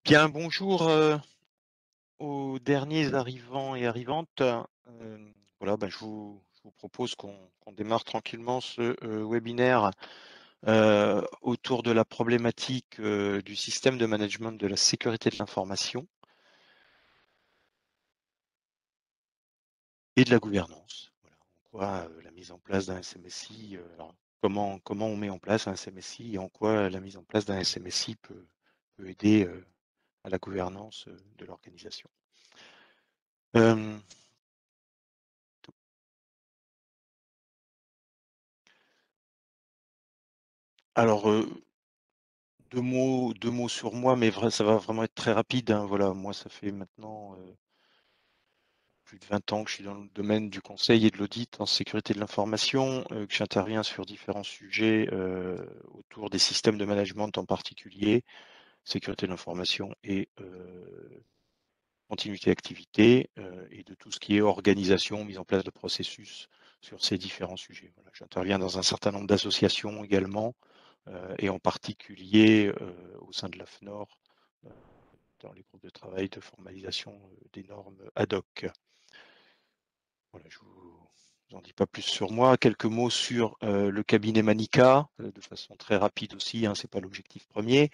Bien, bonjour aux derniers arrivants et arrivantes. Voilà, je vous propose qu'on démarre tranquillement ce webinaire autour de la problématique du système de management de la sécurité de l'information et de la gouvernance. Voilà, en quoi la mise en place d'un SMSI, alors, comment on met en place un SMSI et en quoi la mise en place d'un SMSI peut aider à la gouvernance de l'organisation. Euh, alors, deux mots sur moi, mais ça va vraiment être très rapide, hein. Voilà, moi, ça fait maintenant plus de 20 ans que je suis dans le domaine du conseil et de l'audit en sécurité de l'information, que j'interviens sur différents sujets autour des systèmes de management en particulier, sécurité de l'information et continuité d'activité, et de tout ce qui est organisation, mise en place de processus sur ces différents sujets. Voilà, j'interviens dans un certain nombre d'associations également, et en particulier au sein de l'AFNOR, dans les groupes de travail de formalisation des normes ad hoc. Voilà, je vous en dis pas plus sur moi. Quelques mots sur le cabinet Manica, de façon très rapide aussi, hein, c'est pas l'objectif premier.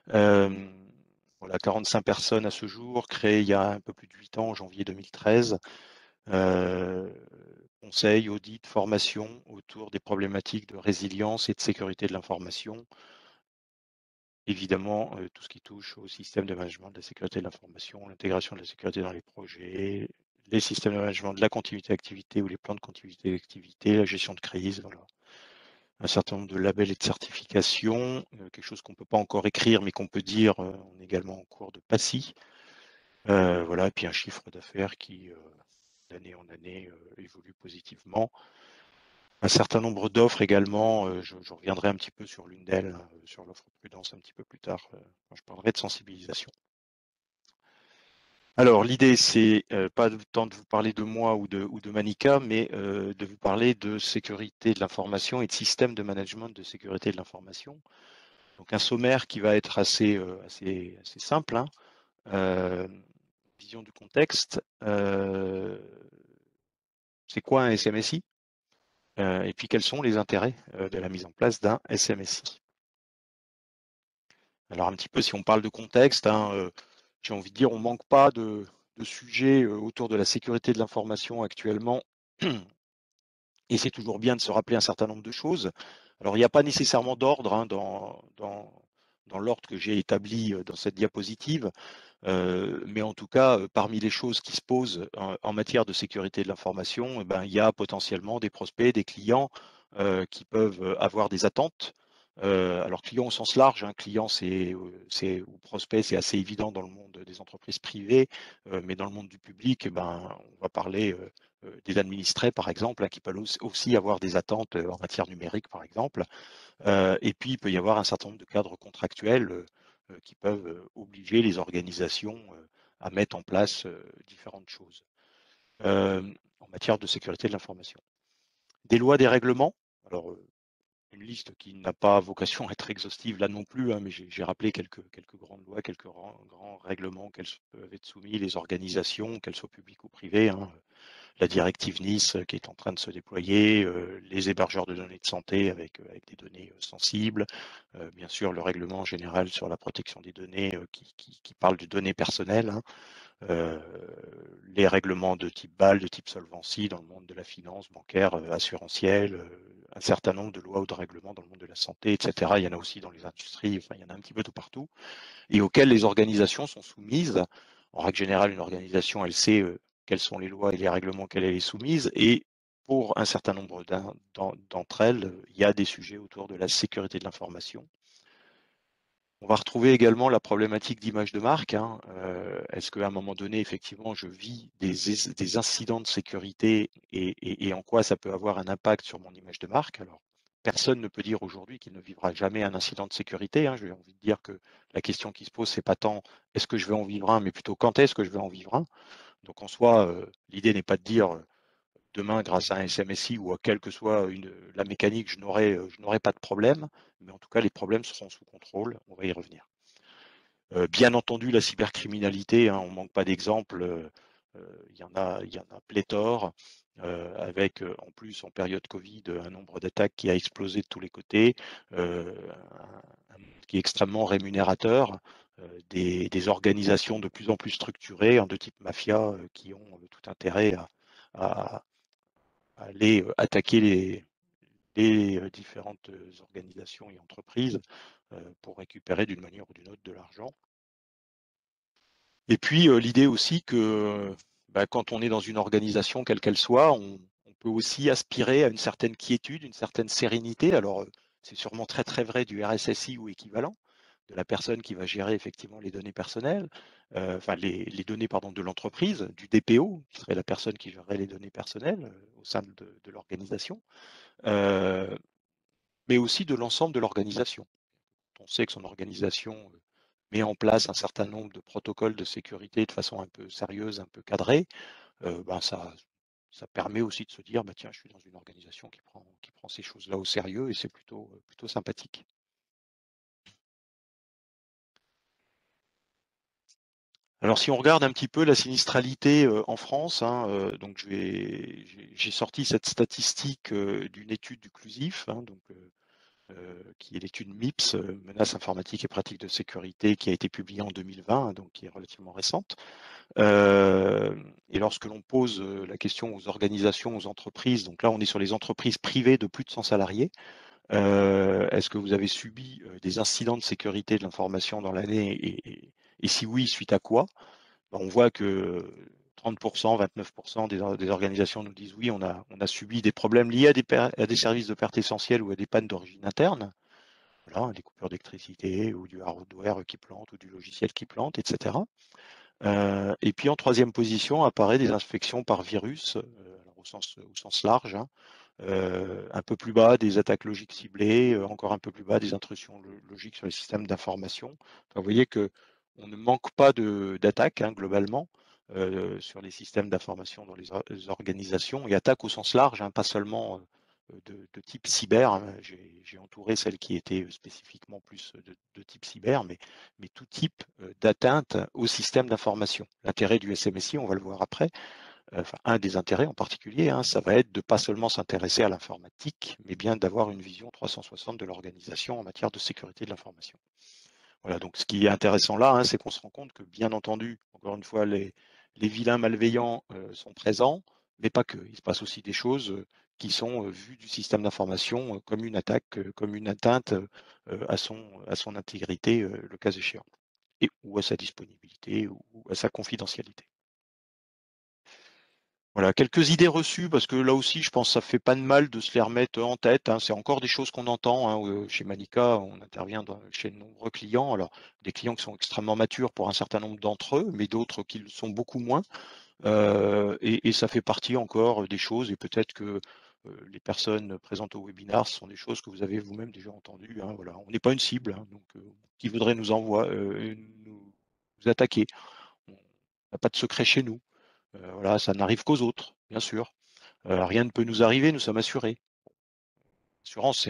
Voilà, 45 personnes à ce jour, créé il y a un peu plus de 8 ans, en janvier 2013. Conseil, audit, formation autour des problématiques de résilience et de sécurité de l'information. Évidemment, tout ce qui touche au système de management de la sécurité de l'information, l'intégration de la sécurité dans les projets, les systèmes de management de la continuité d'activité ou les plans de continuité d'activité, la gestion de crise, voilà. Un certain nombre de labels et de certifications, quelque chose qu'on ne peut pas encore écrire, mais qu'on peut dire, on est également en cours de PASI. Voilà, et puis un chiffre d'affaires qui, d'année en année, évolue positivement. Un certain nombre d'offres également, je reviendrai un petit peu sur l'une d'elles, sur l'offre prudence un petit peu plus tard, quand je parlerai de sensibilisation. Alors l'idée, c'est pas tant de vous parler de moi ou de Manica, mais de vous parler de sécurité de l'information et de système de management de sécurité de l'information. Donc un sommaire qui va être assez simple, hein. Vision du contexte. C'est quoi un SMSI? Et puis quels sont les intérêts de la mise en place d'un SMSI? Alors un petit peu, si on parle de contexte, hein, j'ai envie de dire, on ne manque pas de sujets autour de la sécurité de l'information actuellement. Et c'est toujours bien de se rappeler un certain nombre de choses. Alors, il n'y a pas nécessairement d'ordre, hein, dans l'ordre que j'ai établi dans cette diapositive, mais en tout cas, parmi les choses qui se posent en matière de sécurité de l'information, eh ben, il y a potentiellement des prospects, des clients qui peuvent avoir des attentes. Alors, client au sens large, hein, client ou prospect, c'est assez évident dans le monde des entreprises privées, mais dans le monde du public, eh ben, on va parler des administrés, par exemple, hein, qui peuvent aussi avoir des attentes en matière numérique, par exemple. Et puis, il peut y avoir un certain nombre de cadres contractuels qui peuvent obliger les organisations à mettre en place différentes choses en matière de sécurité de l'information. Des lois, des règlements. Alors, une liste qui n'a pas vocation à être exhaustive là non plus, hein, mais j'ai rappelé quelques grandes lois, quelques grands règlements auxquels peuvent être soumis les organisations, qu'elles soient publiques ou privées, hein. La directive Nice qui est en train de se déployer, les hébergeurs de données de santé avec des données sensibles, bien sûr le règlement général sur la protection des données qui parle de données personnelles, hein, euh, les règlements de type BAL, de type solvency dans le monde de la finance, bancaire, assurantielle, un certain nombre de lois ou de règlements dans le monde de la santé, etc. Il y en a aussi dans les industries, enfin il y en a un petit peu tout partout, et auxquels les organisations sont soumises. En règle générale, une organisation, elle sait quelles sont les lois et les règlements auxquels elle est soumise, et pour un certain nombre d'entre elles, il y a des sujets autour de la sécurité de l'information. On va retrouver également la problématique d'image de marque, hein. Est-ce qu'à un moment donné, effectivement, je vis des incidents de sécurité et en quoi ça peut avoir un impact sur mon image de marque? Alors, personne ne peut dire aujourd'hui qu'il ne vivra jamais un incident de sécurité, hein. J'ai envie de dire que la question qui se pose, c'est pas tant est-ce que je vais en vivre un, mais plutôt quand est-ce que je vais en vivre un. Donc en soi, l'idée n'est pas de dire demain, grâce à un SMSI ou à quelle que soit la mécanique, je n'aurai pas de problème, mais en tout cas, les problèmes seront sous contrôle. On va y revenir. Bien entendu, la cybercriminalité, hein, on ne manque pas d'exemples. Il y en a pléthore, avec en plus en période Covid un nombre d'attaques qui a explosé de tous les côtés, un monde qui est extrêmement rémunérateur, des organisations de plus en plus structurées, hein, de type mafia, qui ont tout intérêt à aller attaquer les différentes organisations et entreprises pour récupérer d'une manière ou d'une autre de l'argent. Et puis l'idée aussi que bah, quand on est dans une organisation, quelle qu'elle soit, on peut aussi aspirer à une certaine quiétude, une certaine sérénité. Alors c'est sûrement très très vrai du RSSI ou équivalent, de la personne qui va gérer effectivement les données personnelles, enfin les données pardon, de l'entreprise, du DPO, qui serait la personne qui gérerait les données personnelles au sein de l'organisation, euh, mais aussi de l'ensemble de l'organisation. On sait que son organisation met en place un certain nombre de protocoles de sécurité de façon un peu sérieuse, un peu cadrée, ben ça permet aussi de se dire, bah tiens, je suis dans une organisation qui prend ces choses-là au sérieux et c'est plutôt sympathique. Alors si on regarde un petit peu la sinistralité en France, hein, donc j'ai sorti cette statistique d'une étude du CLUSIF, hein, donc qui est l'étude MIPS, Menaces informatiques et pratiques de sécurité, qui a été publiée en 2020, donc qui est relativement récente. Et lorsque l'on pose la question aux organisations, aux entreprises, donc là on est sur les entreprises privées de plus de 100 salariés, est-ce que vous avez subi des incidents de sécurité de l'information dans l'année et si oui, suite à quoi? Ben, on voit que 30%, 29% des organisations nous disent oui, on a subi des problèmes liés à des services de perte essentielle ou à des pannes d'origine interne. Voilà, des coupures d'électricité ou du hardware qui plante ou du logiciel qui plante, etc. Et puis en troisième position apparaît des infections par virus, alors au sens large, hein, un peu plus bas des attaques logiques ciblées, encore un peu plus bas des intrusions logiques sur les systèmes d'information. Enfin, vous voyez que on ne manque pas d'attaques hein, globalement sur les systèmes d'information dans les organisations et attaques au sens large, hein, pas seulement de type cyber. Hein. J'ai entouré celles qui étaient spécifiquement plus de type cyber, mais tout type d'atteinte au système d'information. L'intérêt du SMSI, on va le voir après, enfin, un des intérêts en particulier, hein, ça va être de pas seulement s'intéresser à l'informatique, mais bien d'avoir une vision 360 de l'organisation en matière de sécurité de l'information. Voilà, donc ce qui est intéressant là, hein, c'est qu'on se rend compte que, bien entendu, encore une fois, les vilains malveillants sont présents, mais pas que. Il se passe aussi des choses qui sont vues du système d'information comme une attaque, comme une atteinte à son intégrité, le cas échéant, et ou à sa disponibilité ou à sa confidentialité. Voilà, quelques idées reçues, parce que là aussi, je pense que ça fait pas de mal de se les remettre en tête. Hein. C'est encore des choses qu'on entend. Hein. Chez Manica, on intervient chez de nombreux clients. Alors, des clients qui sont extrêmement matures pour un certain nombre d'entre eux, mais d'autres qui le sont beaucoup moins. Et ça fait partie encore des choses, et peut-être que les personnes présentes au webinar, ce sont des choses que vous avez vous-même déjà entendues. Hein. Voilà, on n'est pas une cible, hein, donc qui voudrait nous attaquer. On n'a pas de secret chez nous. Voilà, ça n'arrive qu'aux autres, bien sûr. Rien ne peut nous arriver, nous sommes assurés. L'assurance,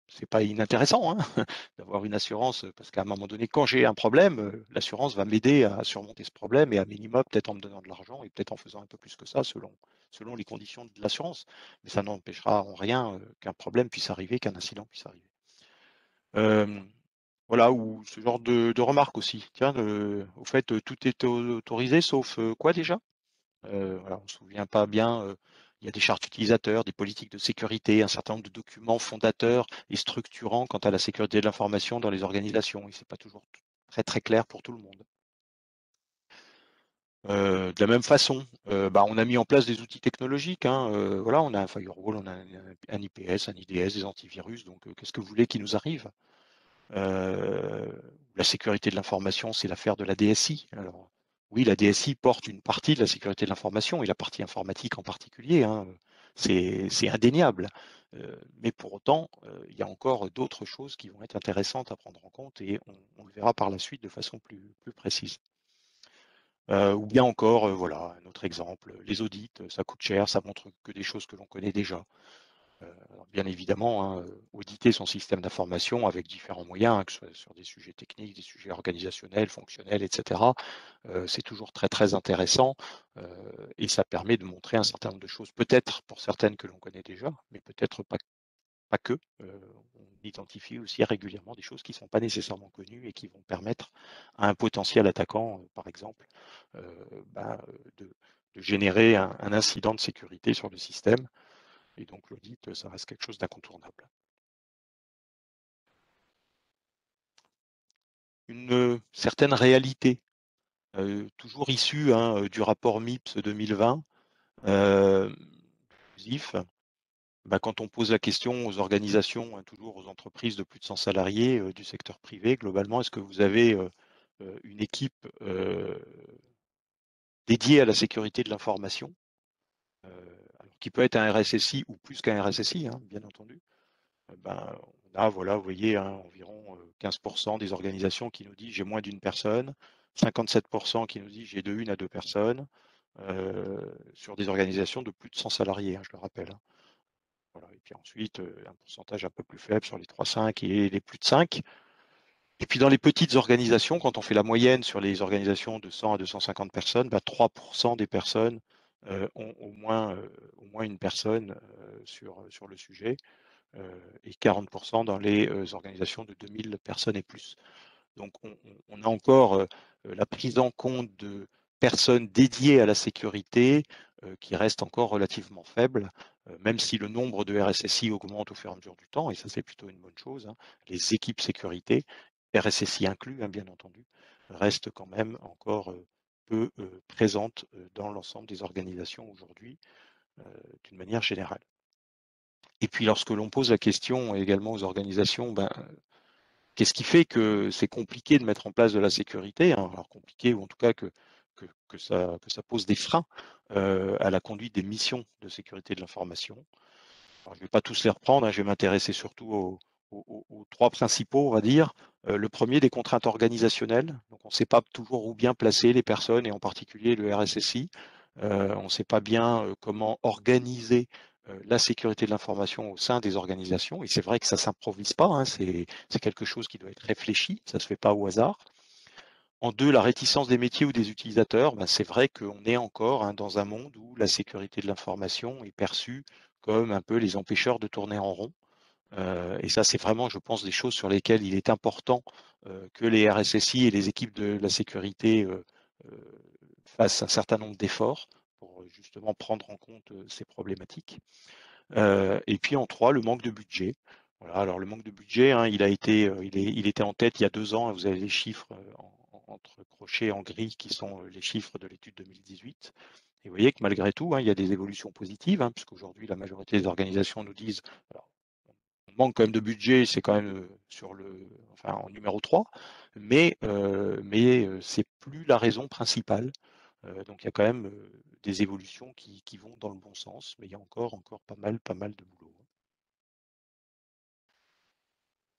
c'est pas inintéressant hein, d'avoir une assurance, parce qu'à un moment donné, quand j'ai un problème, l'assurance va m'aider à surmonter ce problème et à minima, peut-être en me donnant de l'argent et peut-être en faisant un peu plus que ça, selon les conditions de l'assurance. Mais ça n'empêchera en rien qu'un problème puisse arriver, qu'un incident puisse arriver. Euh, voilà, ou ce genre de remarques aussi. Tiens, au fait, tout est autorisé sauf quoi déjà? Voilà, on ne se souvient pas bien. Il y a des chartes utilisateurs, des politiques de sécurité, un certain nombre de documents fondateurs et structurants quant à la sécurité de l'information dans les organisations. Et ce n'est pas toujours très très clair pour tout le monde. De la même façon, bah, on a mis en place des outils technologiques. Hein, voilà, on a un firewall, on a un IPS, un IDS, des antivirus. Donc, qu'est-ce que vous voulez qui nous arrive? La sécurité de l'information, c'est l'affaire de la DSI. Alors, oui, la DSI porte une partie de la sécurité de l'information et la partie informatique en particulier. Hein, c'est indéniable. Mais pour autant, il y a encore d'autres choses qui vont être intéressantes à prendre en compte et on le verra par la suite de façon plus précise. Ou bien encore, voilà, un autre exemple, les audits, ça coûte cher, ça montre que des choses que l'on connaît déjà. Alors bien évidemment, hein, auditer son système d'information avec différents moyens, hein, que ce soit sur des sujets techniques, des sujets organisationnels, fonctionnels, etc. C'est toujours très très intéressant et ça permet de montrer un certain nombre de choses, peut-être pour certaines que l'on connaît déjà, mais peut-être pas que. On identifie aussi régulièrement des choses qui ne sont pas nécessairement connues et qui vont permettre à un potentiel attaquant, par exemple, bah, de générer un incident de sécurité sur le système. Et donc l'audit, ça reste quelque chose d'incontournable. Une certaine réalité, toujours issue, hein, du rapport MIPS 2020, inclusif. Bah, quand on pose la question aux organisations, hein, toujours aux entreprises de plus de 100 salariés du secteur privé, globalement, est-ce que vous avez une équipe dédiée à la sécurité de l'information, alors qui peut être un RSSI ou plus qu'un RSSI, hein, bien entendu. Ben, on a, voilà, vous voyez, hein, environ 15% des organisations qui nous disent j'ai moins d'une personne, 57% qui nous disent j'ai de une à deux personnes, sur des organisations de plus de 100 salariés, hein, je le rappelle, hein. Voilà. Et puis ensuite, un pourcentage un peu plus faible sur les 3-5 et les plus de 5. Et puis dans les petites organisations, quand on fait la moyenne sur les organisations de 100 à 250 personnes, bah, 3% des personnes ont au moins une personne sur le sujet et 40% dans les organisations de 2000 personnes et plus. Donc on a encore la prise en compte de personnes dédiées à la sécurité qui reste encore relativement faible, même si le nombre de RSSI augmente au fur et à mesure du temps, et ça c'est plutôt une bonne chose, hein. Les équipes sécurité, RSSI inclus, hein, bien entendu, restent quand même encore peu présentes dans l'ensemble des organisations aujourd'hui, d'une manière générale. Et puis lorsque l'on pose la question également aux organisations, ben, qu'est-ce qui fait que c'est compliqué de mettre en place de la sécurité, hein, alors compliqué ou en tout cas que ça pose des freins à la conduite des missions de sécurité de l'information. Alors, je ne vais pas tous les reprendre, hein, je vais m'intéresser surtout aux trois principaux, on va dire. Le premier, des contraintes organisationnelles. Donc, on ne sait pas toujours où bien placer les personnes et en particulier le RSSI. On ne sait pas bien comment organiser la sécurité de l'information au sein des organisations. Et c'est vrai que ça ne s'improvise pas, hein, c'est quelque chose qui doit être réfléchi, ça ne se fait pas au hasard. En deux, la réticence des métiers ou des utilisateurs. Ben, c'est vrai qu'on est encore, hein, dans un monde où la sécurité de l'information est perçue comme un peu les empêcheurs de tourner en rond. Et ça, c'est vraiment, je pense, des choses sur lesquelles il est important que les RSSI et les équipes de la sécurité fassent un certain nombre d'efforts pour justement prendre en compte ces problématiques. Et puis en trois, le manque de budget. Voilà, alors le manque de budget, hein, il était en tête il y a 2 ans, hein, vous avez les chiffres entre crochets en gris qui sont les chiffres de l'étude 2018. Et vous voyez que malgré tout, hein, il y a des évolutions positives, hein, puisqu'aujourd'hui la majorité des organisations nous disent, alors, on manque quand même de budget, c'est quand même enfin, en numéro 3, mais c'est plus la raison principale. Donc il y a quand même des évolutions qui vont dans le bon sens, mais il y a encore pas mal de boulot.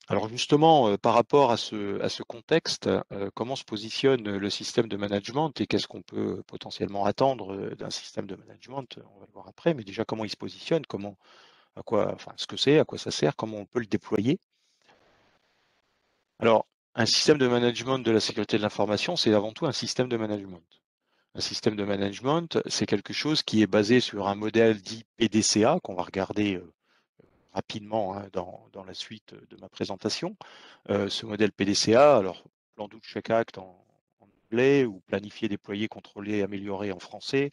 Alors justement, par rapport à ce contexte, comment se positionne le système de management et qu'est-ce qu'on peut potentiellement attendre d'un système de management? On va le voir après, mais déjà comment il se positionne, enfin ce que c'est, à quoi ça sert, comment on peut le déployer. Alors, un système de management de la sécurité de l'information, c'est avant tout un système de management. Un système de management, c'est quelque chose qui est basé sur un modèle dit PDCA, qu'on va regarder rapidement, hein, dans la suite de ma présentation. Ce modèle PDCA, alors plan do check act en anglais ou planifier, déployer, contrôler, améliorer en français.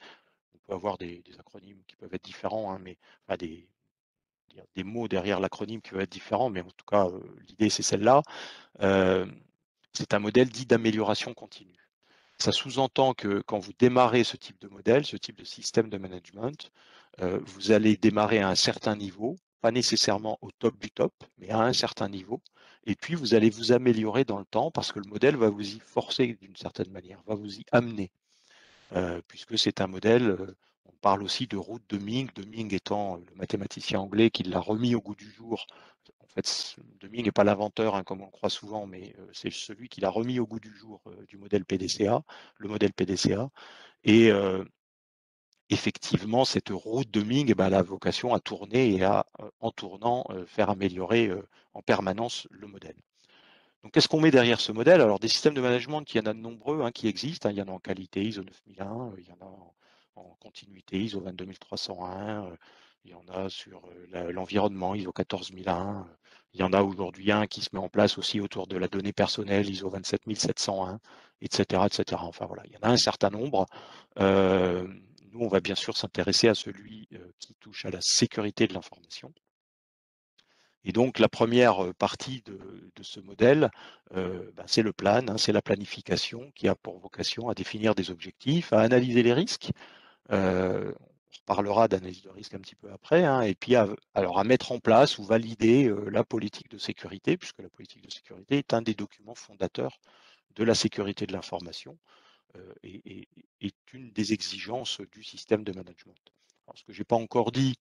On peut avoir des acronymes qui peuvent être différents, hein, mais enfin, des mots derrière l'acronyme qui peuvent être différents, mais en tout cas, l'idée c'est celle-là. Euh, c'est un modèle dit d'amélioration continue. Ça sous-entend que quand vous démarrez ce type de modèle, ce type de système de management, vous allez démarrer à un certain niveau, pas nécessairement au top du top, mais à un certain niveau. Et puis, vous allez vous améliorer dans le temps parce que le modèle va vous y forcer d'une certaine manière, va vous y amener, puisque c'est un modèle, on parle aussi de route de Deming étant le mathématicien anglais qui l'a remis au goût du jour. En fait, Deming n'est pas l'inventeur, hein, comme on le croit souvent, mais c'est celui qui l'a remis au goût du jour du modèle PDCA, le modèle PDCA. Et, effectivement, cette roue de Deming, eh ben, elle a vocation à tourner et à, en tournant, faire améliorer en permanence le modèle. Donc, qu'est-ce qu'on met derrière ce modèle? Alors, des systèmes de management, il y en a de nombreux qui existent. Il y en a en qualité ISO 9001, il y en a en continuité ISO 22301, il y en a sur l'environnement ISO 14001. Il y en a aujourd'hui un qui se met en place aussi autour de la donnée personnelle ISO 27701, etc., etc. Enfin voilà, il y en a un certain nombre. Nous, on va bien sûr s'intéresser à celui qui touche à la sécurité de l'information. Et donc, la première partie de ce modèle, c'est le plan, c'est la planification qui a pour vocation à définir des objectifs, à analyser les risques. On reparlera d'analyse de risque un petit peu après, et puis alors à mettre en place ou valider la politique de sécurité, puisque la politique de sécurité est un des documents fondateurs de la sécurité de l'information et est une des exigences du système de management. Alors, ce que je n'ai pas encore dit,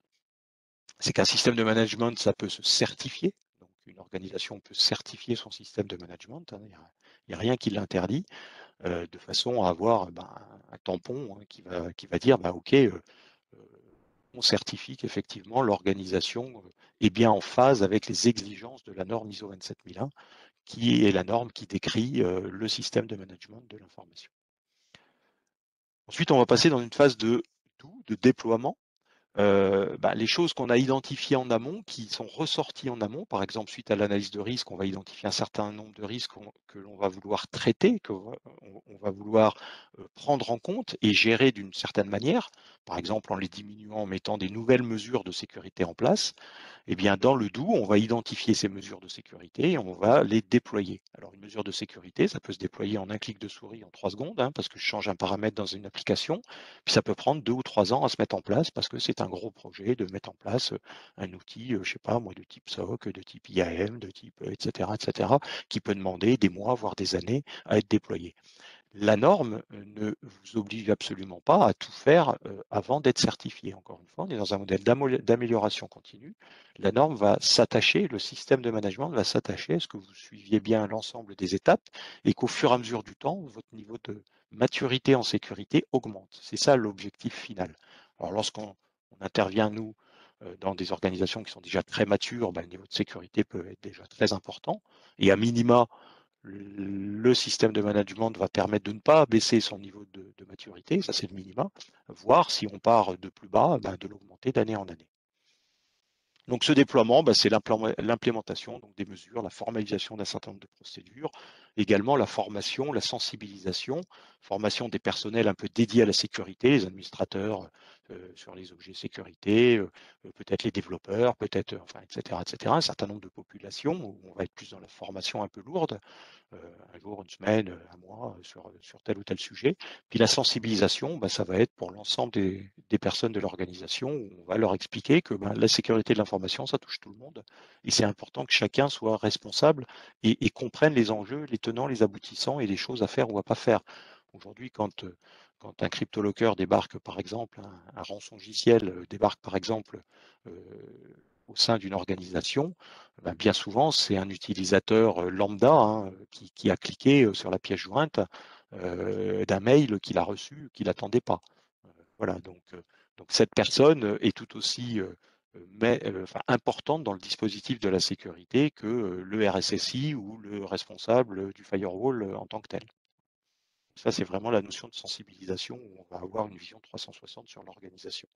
c'est qu'un système de management, ça peut se certifier. Donc, une organisation peut certifier son système de management. Il n'y a rien qui l'interdit, de façon à avoir un tampon qui va dire, OK, on certifie qu'effectivement l'organisation est bien en phase avec les exigences de la norme ISO 27001, qui est la norme qui décrit le système de management de l'information. Ensuite, on va passer dans une phase de déploiement. Les choses qu'on a identifiées en amont, qui sont ressorties en amont, par exemple suite à l'analyse de risque, on va identifier un certain nombre de risques que l'on va vouloir traiter, qu'on va vouloir prendre en compte et gérer d'une certaine manière, par exemple en les diminuant, en mettant des nouvelles mesures de sécurité en place. Eh bien, dans le doux, on va identifier ces mesures de sécurité et on va les déployer. Alors, une mesure de sécurité, ça peut se déployer en un clic de souris en 3 secondes, parce que je change un paramètre dans une application. Puis ça peut prendre 2 ou 3 ans à se mettre en place parce que c'est un gros projet de mettre en place un outil, je ne sais pas moi, de type SOC, de type IAM, de type etc., qui peut demander des mois, voire des années à être déployé. La norme ne vous oblige absolument pas à tout faire avant d'être certifié. Encore une fois, on est dans un modèle d'amélioration continue. La norme va s'attacher, le système de management va s'attacher à ce que vous suiviez bien l'ensemble des étapes et qu'au fur et à mesure du temps, votre niveau de maturité en sécurité augmente. C'est ça l'objectif final. Alors lorsqu'on intervient, nous, dans des organisations qui sont déjà très matures, le niveau de sécurité peut être déjà très important. Et à minima, le système de management va permettre de ne pas baisser son niveau de maturité, ça c'est le minimum, voire si on part de plus bas, de l'augmenter d'année en année. Donc ce déploiement, c'est l'implémentation des mesures, la formalisation d'un certain nombre de procédures, également la formation, la sensibilisation, formation des personnels un peu dédiés à la sécurité, les administrateurs sur les objets sécurité, peut-être les développeurs, peut-être, etc., un certain nombre de populations où on va être plus dans la formation un peu lourde, un jour, une semaine, un mois sur tel ou tel sujet. Puis la sensibilisation, ça va être pour l'ensemble des personnes de l'organisation où on va leur expliquer que la sécurité de l'information, ça touche tout le monde. Et c'est important que chacun soit responsable et comprenne les enjeux, les tenants, les aboutissants et les choses à faire ou à pas faire. Aujourd'hui, quand un cryptolocker débarque, par exemple, un rançongiciel débarque, par exemple, au sein d'une organisation, bien souvent, c'est un utilisateur lambda qui a cliqué sur la pièce jointe d'un mail qu'il a reçu, qu'il n'attendait pas. Voilà, donc cette personne est tout aussi importante dans le dispositif de la sécurité que le RSSI ou le responsable du firewall en tant que tel. Ça, c'est vraiment la notion de sensibilisation où on va avoir une vision 360 sur l'organisation.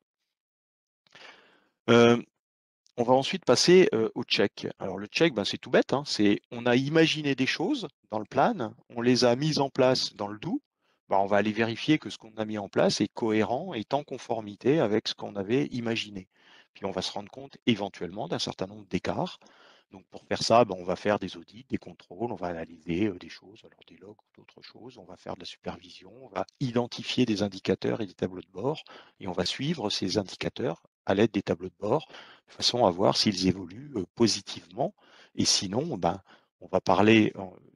On va ensuite passer au check. Alors le check, c'est tout bête, c'est on a imaginé des choses dans le plan, on les a mises en place dans le do, on va aller vérifier que ce qu'on a mis en place est cohérent, est en conformité avec ce qu'on avait imaginé. Puis on va se rendre compte éventuellement d'un certain nombre d'écarts. Donc pour faire ça, on va faire des audits, des contrôles, on va analyser des choses, alors des logs ou d'autres choses, on va faire de la supervision, on va identifier des indicateurs et des tableaux de bord, et on va suivre ces indicateurs à l'aide des tableaux de bord, de façon à voir s'ils évoluent positivement. Et sinon, on va parler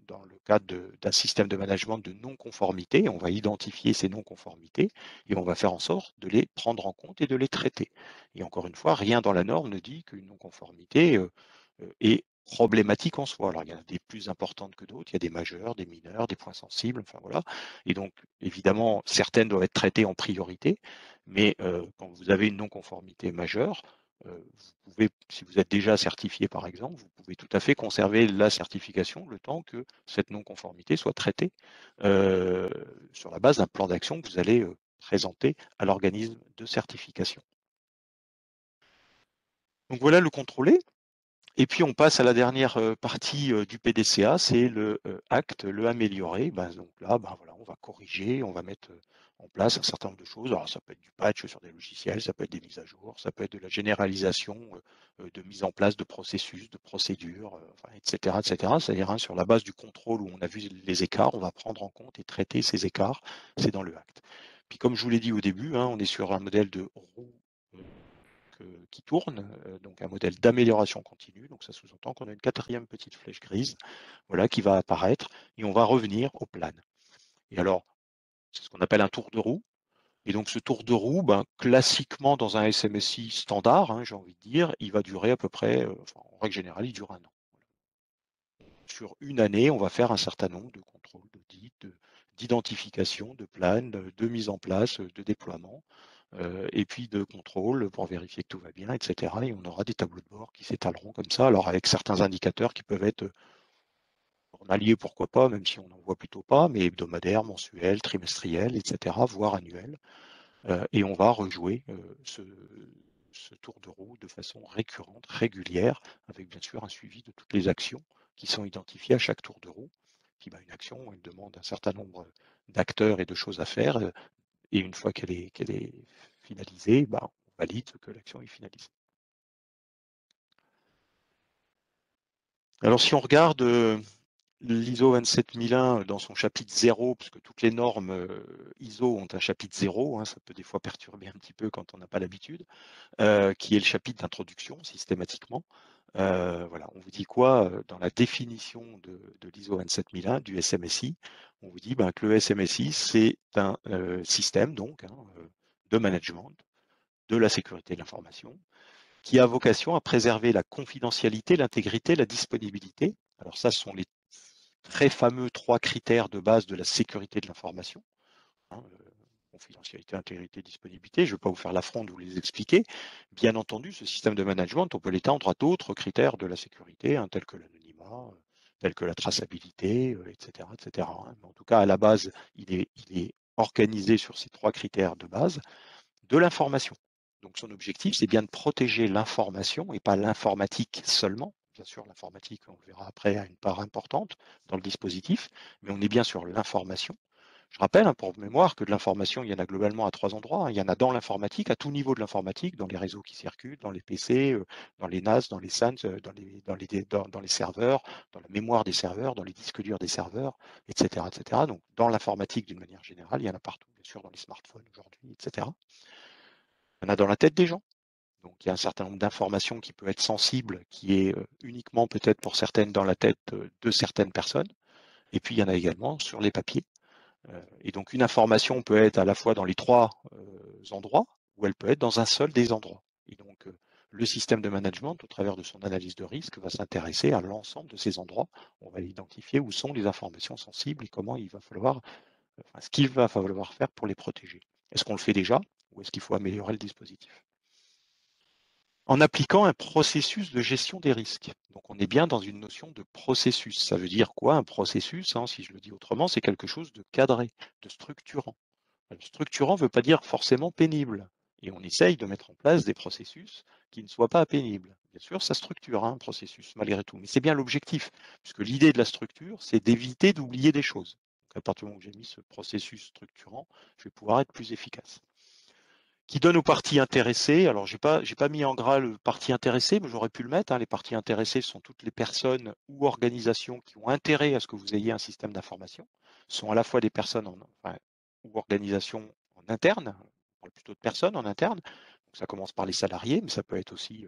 dans le cadre d'un système de management de non-conformité, on va identifier ces non-conformités et on va faire en sorte de les prendre en compte et de les traiter. Et encore une fois, rien dans la norme ne dit qu'une non-conformité est problématiques en soi. Alors, il y en a des plus importantes que d'autres, il y a des majeurs, des mineurs, des points sensibles, enfin voilà. Et donc, évidemment, certaines doivent être traitées en priorité, mais quand vous avez une non-conformité majeure, vous pouvez, si vous êtes déjà certifié par exemple, vous pouvez tout à fait conserver la certification le temps que cette non-conformité soit traitée sur la base d'un plan d'action que vous allez présenter à l'organisme de certification. Donc voilà le contrôlé. Et puis on passe à la dernière partie du PDCA, c'est le acte, le améliorer. Ben, donc là, ben, voilà, on va corriger, on va mettre en place un certain nombre de choses. Alors ça peut être du patch sur des logiciels, ça peut être des mises à jour, ça peut être de la généralisation de mise en place de processus, de procédures, enfin, etc., etc. C'est-à-dire hein, sur la base du contrôle où on a vu les écarts, on va prendre en compte et traiter ces écarts. C'est dans le acte. Puis comme je vous l'ai dit au début, hein, on est sur un modèle de roue qui tourne, donc un modèle d'amélioration continue. Donc ça sous-entend qu'on a une quatrième petite flèche grise, voilà, qui va apparaître et on va revenir au plan. Et alors, c'est ce qu'on appelle un tour de roue. Et donc ce tour de roue, ben, classiquement dans un SMSI standard, hein, j'ai envie de dire, il va durer à peu près, enfin, en règle générale, il dure un an. Sur une année, on va faire un certain nombre de contrôles, d'audits, d'identification, de plans, de mise en place, de déploiement, et puis de contrôle pour vérifier que tout va bien, etc. Et on aura des tableaux de bord qui s'étaleront comme ça, alors avec certains indicateurs qui peuvent être journaliers, pourquoi pas, même si on n'en voit plutôt pas, mais hebdomadaires, mensuels, trimestriels, etc., voire annuels. Et on va rejouer ce tour de roue de façon récurrente, régulière, avec bien sûr un suivi de toutes les actions qui sont identifiées à chaque tour de roue. Puis, bah, une action, elle demande un certain nombre d'acteurs et de choses à faire, et une fois qu'elle est finalisée, bah, on valide que l'action est finalisée. Alors si on regarde l'ISO 27001 dans son chapitre 0, puisque toutes les normes ISO ont un chapitre 0, hein, ça peut des fois perturber un petit peu quand on n'a pas l'habitude, qui est le chapitre d'introduction systématiquement. Voilà, on vous dit quoi dans la définition de l'ISO 27001 du SMSI? On vous dit ben, que le SMSI, c'est un système donc hein, de management de la sécurité de l'information qui a vocation à préserver la confidentialité, l'intégrité, la disponibilité. Alors ça, ce sont les très fameux 3 critères de base de la sécurité de l'information. Hein, confidentialité, intégrité, disponibilité. Je ne vais pas vous faire l'affront de vous les expliquer. Bien entendu, ce système de management, on peut l'étendre à d'autres critères de la sécurité, hein, tels que l'anonymat, tels que la traçabilité, etc. etc. hein. Mais en tout cas, à la base, il est organisé sur ces 3 critères de base de l'information. Donc son objectif, c'est bien de protéger l'information et pas l'informatique seulement. Bien sûr, l'informatique, on le verra après, a une part importante dans le dispositif, mais on est bien sur l'information. Je rappelle, hein, pour mémoire, que de l'information, il y en a globalement à 3 endroits. Hein. Il y en a dans l'informatique, à tout niveau de l'informatique, dans les réseaux qui circulent, dans les PC, dans les NAS, dans les SAN, dans les serveurs, dans la mémoire des serveurs, dans les disques durs des serveurs, etc., etc. Donc, dans l'informatique, d'une manière générale, il y en a partout, bien sûr, dans les smartphones aujourd'hui, etc. Il y en a dans la tête des gens. Donc, il y a un certain nombre d'informations qui peut être sensible, qui est uniquement peut-être pour certaines dans la tête de certaines personnes. Et puis, il y en a également sur les papiers. Et donc, une information peut être à la fois dans les 3 endroits, ou elle peut être dans un seul des endroits. Et donc, le système de management, au travers de son analyse de risque, va s'intéresser à l'ensemble de ces endroits. On va identifier où sont les informations sensibles et comment il va falloir, enfin, ce qu'il va falloir faire pour les protéger. Est-ce qu'on le fait déjà ou est-ce qu'il faut améliorer le dispositif? En appliquant un processus de gestion des risques. Donc on est bien dans une notion de processus. Ça veut dire quoi un processus hein, si je le dis autrement, c'est quelque chose de cadré, de structurant. Structurant ne veut pas dire forcément pénible. Et on essaye de mettre en place des processus qui ne soient pas pénibles. Bien sûr, ça structure hein, un processus malgré tout, mais c'est bien l'objectif, puisque l'idée de la structure, c'est d'éviter d'oublier des choses. Donc à partir du moment où j'ai mis ce processus structurant, je vais pouvoir être plus efficace. Qui donne aux parties intéressées. Alors, j'ai pas mis en gras le parti intéressé, mais j'aurais pu le mettre. Hein. Les parties intéressées sont toutes les personnes ou organisations qui ont intérêt à ce que vous ayez un système d'information. Ce sont à la fois des personnes enfin, ou organisations en interne, on parle plutôt de personnes en interne. Donc, ça commence par les salariés, mais ça peut être aussi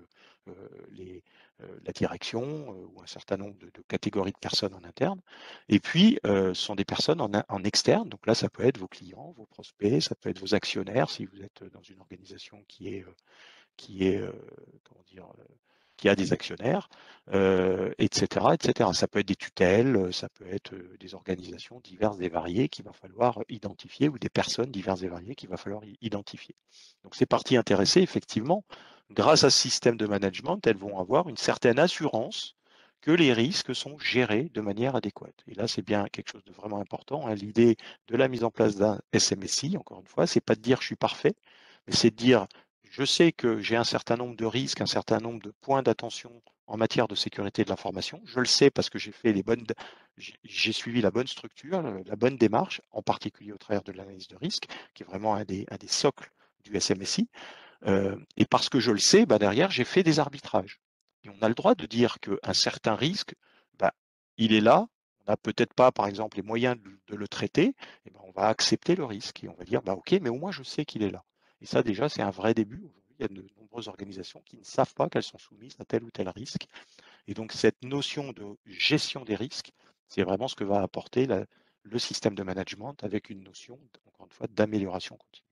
la direction ou un certain nombre de catégories de personnes en interne. Et puis, ce sont des personnes en externe. Donc là, ça peut être vos clients, vos prospects, ça peut être vos actionnaires si vous êtes dans une organisation qui est comment dire, qui a des actionnaires, etc., etc. Ça peut être des tutelles, ça peut être des organisations diverses et variées qu'il va falloir identifier ou des personnes diverses et variées qu'il va falloir identifier. Donc ces parties intéressées, effectivement, grâce à ce système de management, elles vont avoir une certaine assurance que les risques sont gérés de manière adéquate. Et là, c'est bien quelque chose de vraiment important, hein. L'idée de la mise en place d'un SMSI, encore une fois, c'est pas de dire je suis parfait, mais c'est de dire je sais que j'ai un certain nombre de risques, un certain nombre de points d'attention en matière de sécurité de l'information. Je le sais parce que j'ai suivi la bonne structure, la bonne démarche, en particulier au travers de l'analyse de risque, qui est vraiment un des socles du SMSI. Et parce que je le sais, bah derrière, j'ai fait des arbitrages. Et on a le droit de dire qu'un certain risque, bah, il est là, on n'a peut-être pas, par exemple, les moyens de le traiter, et ben on va accepter le risque et on va dire, bah, ok, mais au moins je sais qu'il est là. Et ça, déjà, c'est un vrai début. Aujourd'hui, il y a de nombreuses organisations qui ne savent pas qu'elles sont soumises à tel ou tel risque. Et donc, cette notion de gestion des risques, c'est vraiment ce que va apporter le système de management avec une notion, encore une fois, d'amélioration continue.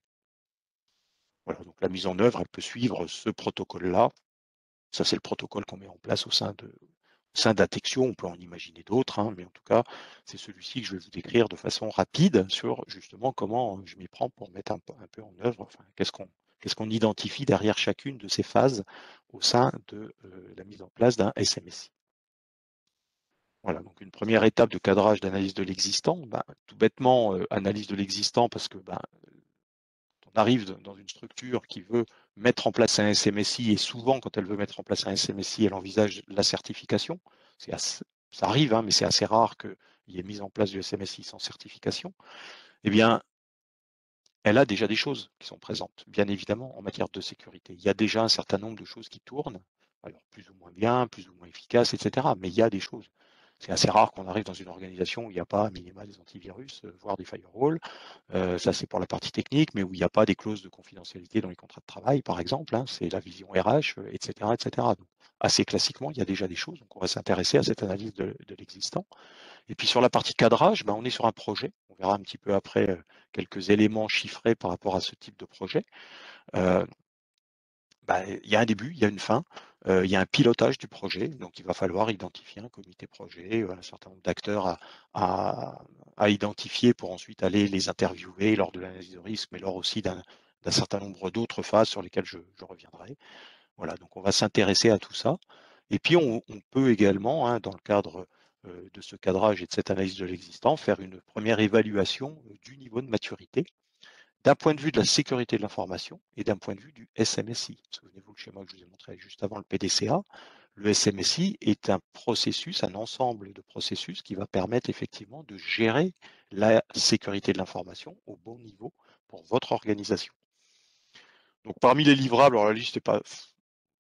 Voilà, donc la mise en œuvre, elle peut suivre ce protocole-là. Ça, c'est le protocole qu'on met en place au sein d'Atexio. On peut en imaginer d'autres, hein, mais en tout cas, c'est celui-ci que je vais vous décrire de façon rapide sur justement comment je m'y prends pour mettre un peu en œuvre. Enfin, qu'est-ce qu'on identifie derrière chacune de ces phases au sein de la mise en place d'un SMSI. Voilà, donc une première étape de cadrage d'analyse de l'existant, ben, tout bêtement, analyse de l'existant parce que ben, on arrive dans une structure qui veut mettre en place un SMSI, et souvent, quand elle veut mettre en place un SMSI, elle envisage la certification. Ça arrive, hein, mais c'est assez rare qu'il y ait mise en place du SMSI sans certification. Eh bien, elle a déjà des choses qui sont présentes, bien évidemment, en matière de sécurité. Il y a déjà un certain nombre de choses qui tournent, alors plus ou moins bien, plus ou moins efficaces, etc. Mais il y a des choses. C'est assez rare qu'on arrive dans une organisation où il n'y a pas à minima des antivirus, voire des firewalls. Ça, c'est pour la partie technique, mais où il n'y a pas des clauses de confidentialité dans les contrats de travail, par exemple, hein, c'est la vision RH, etc., etc. Donc, assez classiquement, il y a déjà des choses, donc on va s'intéresser à cette analyse de l'existant. Et puis sur la partie cadrage, ben, on est sur un projet, on verra un petit peu après quelques éléments chiffrés par rapport à ce type de projet. Euh, bah, il y a un début, il y a une fin, il y a un pilotage du projet, donc il va falloir identifier un comité projet, un certain nombre d'acteurs à identifier pour ensuite aller les interviewer lors de l'analyse de risque, mais lors aussi d'un certain nombre d'autres phases sur lesquelles je reviendrai. Voilà, donc on va s'intéresser à tout ça. Et puis on peut également, hein, dans le cadre de ce cadrage et de cette analyse de l'existant, faire une première évaluation du niveau de maturité d'un point de vue de la sécurité de l'information et d'un point de vue du SMSI. Souvenez-vous le schéma que je vous ai montré juste avant le PDCA. Le SMSI est un processus, un ensemble de processus qui va permettre effectivement de gérer la sécurité de l'information au bon niveau pour votre organisation. Donc parmi les livrables, alors la liste n'est pas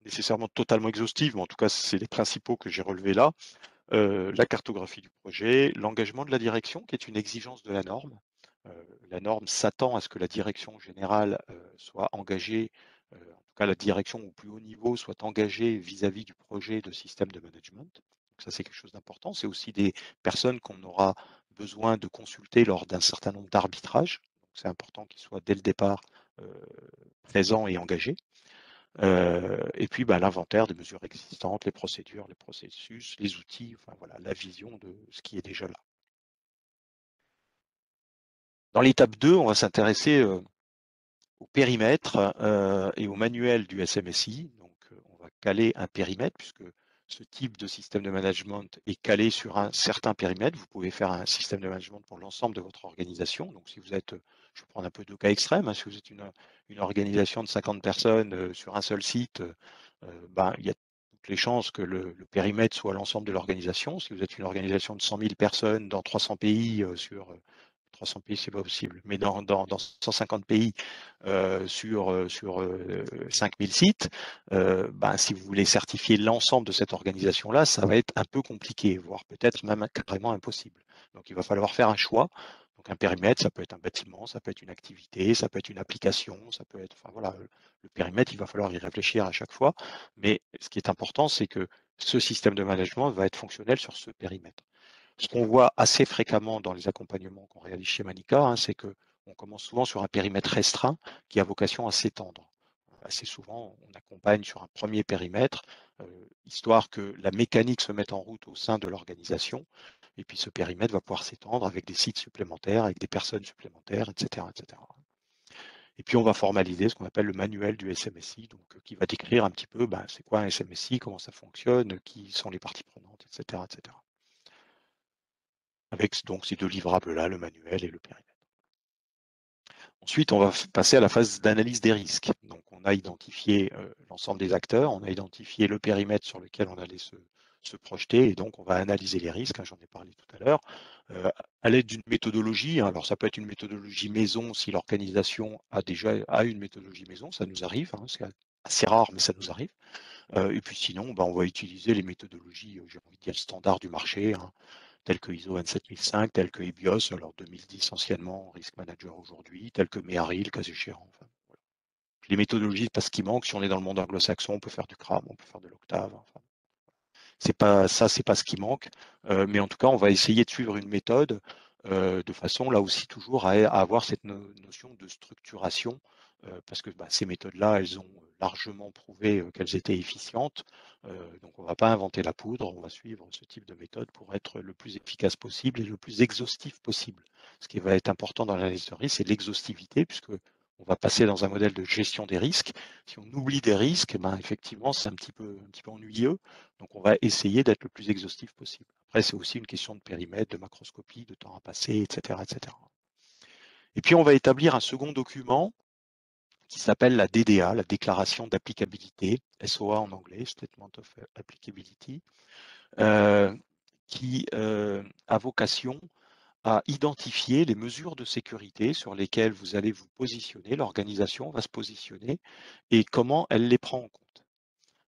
nécessairement totalement exhaustive, mais en tout cas c'est les principaux que j'ai relevés là. La cartographie du projet, l'engagement de la direction, qui est une exigence de la norme. La norme s'attend à ce que la direction générale soit engagée, en tout cas la direction au plus haut niveau soit engagée vis-à-vis du projet de système de management. Donc ça, c'est quelque chose d'important. C'est aussi des personnes qu'on aura besoin de consulter lors d'un certain nombre d'arbitrages. Donc c'est important qu'ils soient dès le départ euh, présents et engagés. Et puis bah, l'inventaire des mesures existantes, les procédures, les processus, les outils, enfin voilà, la vision de ce qui est déjà là. Dans l'étape 2, on va s'intéresser au périmètre et au manuel du SMSI. Donc on va caler un périmètre puisque ce type de système de management est calé sur un certain périmètre. Vous pouvez faire un système de management pour l'ensemble de votre organisation. Donc si vous êtes, je vais prendre un peu de cas extrêmes, hein, si vous êtes une organisation de 50 personnes sur un seul site, ben, il y a toutes les chances que le périmètre soit l'ensemble de l'organisation. Si vous êtes une organisation de 100 000 personnes dans 300 pays sur 300 pays, c'est pas possible, mais dans 150 pays sur 5000 sites, ben, si vous voulez certifier l'ensemble de cette organisation-là, ça va être un peu compliqué, voire peut-être même carrément impossible. Donc il va falloir faire un choix. Donc un périmètre, ça peut être un bâtiment, ça peut être une activité, ça peut être une application, ça peut être, enfin voilà, le périmètre, il va falloir y réfléchir à chaque fois. Mais ce qui est important, c'est que ce système de management va être fonctionnel sur ce périmètre. Ce qu'on voit assez fréquemment dans les accompagnements qu'on réalise chez Manica, hein, c'est qu'on commence souvent sur un périmètre restreint qui a vocation à s'étendre. Assez souvent, on accompagne sur un premier périmètre histoire que la mécanique se mette en route au sein de l'organisation. Et puis ce périmètre va pouvoir s'étendre avec des sites supplémentaires, avec des personnes supplémentaires, etc., etc. Et puis on va formaliser ce qu'on appelle le manuel du SMSI, donc qui va décrire un petit peu c'est quoi un SMSI, comment ça fonctionne, qui sont les parties prenantes, etc., etc. Avec donc ces deux livrables-là, le manuel et le périmètre. Ensuite, on va passer à la phase d'analyse des risques. Donc, on a identifié l'ensemble des acteurs, on a identifié le périmètre sur lequel on allait se projeter, et donc on va analyser les risques, j'en ai parlé tout à l'heure, à l'aide d'une méthodologie. Alors, ça peut être une méthodologie maison si l'organisation a déjà une méthodologie maison, ça nous arrive, c'est assez rare, mais ça nous arrive. Et puis sinon, on va utiliser les méthodologies, j'ai envie de dire, standard du marché, tels que ISO 27005, tels que EBIOS, alors 2010 anciennement, Risk Manager aujourd'hui, tels que MEARI, le cas échéant. Enfin, voilà. Les méthodologies, parce qu'il manque, si on est dans le monde anglo-saxon, on peut faire du CRAM, on peut faire de l'Octave. Enfin, c'est pas ce qui manque, mais en tout cas, on va essayer de suivre une méthode de façon, là aussi, toujours à avoir cette notion de structuration, parce que ces méthodes-là, elles ont largement prouvé qu'elles étaient efficientes. Donc, on ne va pas inventer la poudre, on va suivre ce type de méthode pour être le plus efficace possible et le plus exhaustif possible. Ce qui va être important dans l'analyse de risque, c'est l'exhaustivité, puisque on va passer dans un modèle de gestion des risques. Si on oublie des risques, effectivement, c'est un petit peu ennuyeux. Donc, on va essayer d'être le plus exhaustif possible. Après, c'est aussi une question de périmètre, de macroscopie, de temps à passer, etc., etc. Et puis, on va établir un second document qui s'appelle la DDA, la déclaration d'applicabilité, SOA en anglais, Statement of Applicability, qui a vocation à identifier les mesures de sécurité sur lesquelles vous allez vous positionner, l'organisation va se positionner, et comment elle les prend en compte.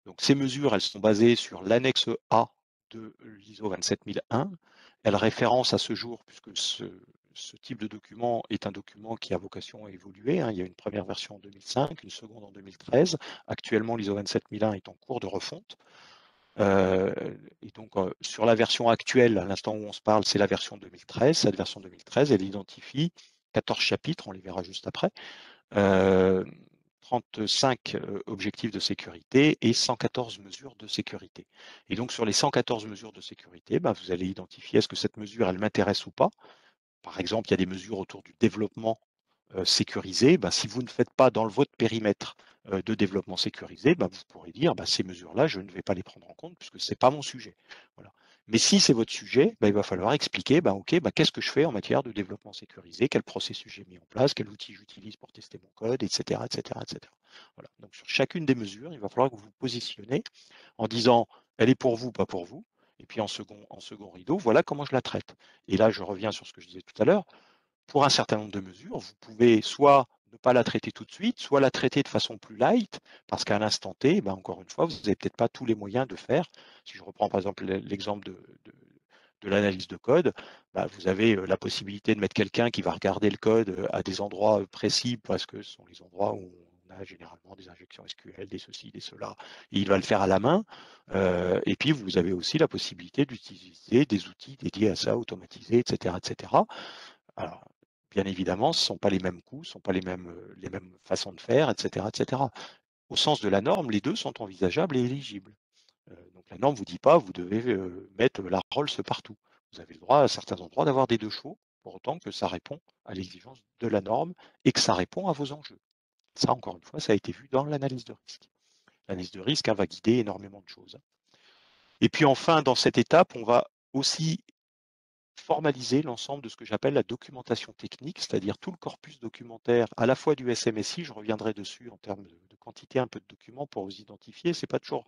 Donc ces mesures, elles sont basées sur l'annexe A de l'ISO 27001. Elles référencent à ce jour, puisque ce type de document est un document qui a vocation à évoluer. Il y a une première version en 2005, une seconde en 2013. Actuellement, l'ISO 27001 est en cours de refonte. Et donc, sur la version actuelle, à l'instant où on se parle, c'est la version 2013. Cette version 2013, elle identifie 14 chapitres, on les verra juste après, 35 objectifs de sécurité et 114 mesures de sécurité. Et donc, sur les 114 mesures de sécurité, vous allez identifier est-ce que cette mesure, elle m'intéresse ou pas. Par exemple, il y a des mesures autour du développement sécurisé. Si vous ne faites pas dans votre périmètre de développement sécurisé, vous pourrez dire ces mesures-là, je ne vais pas les prendre en compte puisque ce n'est pas mon sujet. Voilà. Mais si c'est votre sujet, il va falloir expliquer qu'est-ce que je fais en matière de développement sécurisé, quel processus j'ai mis en place, quel outil j'utilise pour tester mon code, etc. etc., etc. Voilà. Donc sur chacune des mesures, il va falloir que vous vous positionnez en disant elle est pour vous, pas pour vous. Et puis en second rideau, voilà comment je la traite. Et là, je reviens sur ce que je disais tout à l'heure. Pour un certain nombre de mesures, vous pouvez soit ne pas la traiter tout de suite, soit la traiter de façon plus light, parce qu'à l'instant T, encore une fois, vous n'avez peut-être pas tous les moyens de faire. Si je reprends par exemple l'exemple de l'analyse de code, vous avez la possibilité de mettre quelqu'un qui va regarder le code à des endroits précis, parce que ce sont les endroits où on a généralement des injections SQL, des ceci, des cela, et il va le faire à la main. Et puis, vous avez aussi la possibilité d'utiliser des outils dédiés à ça, automatisés, etc., etc. Alors, bien évidemment, ce ne sont pas les mêmes coûts, ce ne sont pas les mêmes façons de faire, etc., etc. Au sens de la norme, les deux sont envisageables et éligibles. Donc la norme ne vous dit pas, vous devez mettre la Rolls partout. Vous avez le droit à certains endroits d'avoir des deux chevaux, pour autant que ça répond à l'exigence de la norme et que ça répond à vos enjeux. Ça, encore une fois, ça a été vu dans l'analyse de risque. L'analyse de risque va guider énormément de choses. Et puis enfin, dans cette étape, on va aussi formaliser l'ensemble de ce que j'appelle la documentation technique, c'est-à-dire tout le corpus documentaire, à la fois du SMSI, je reviendrai dessus en termes de quantité un peu de documents pour vous identifier. Ce n'est pas toujours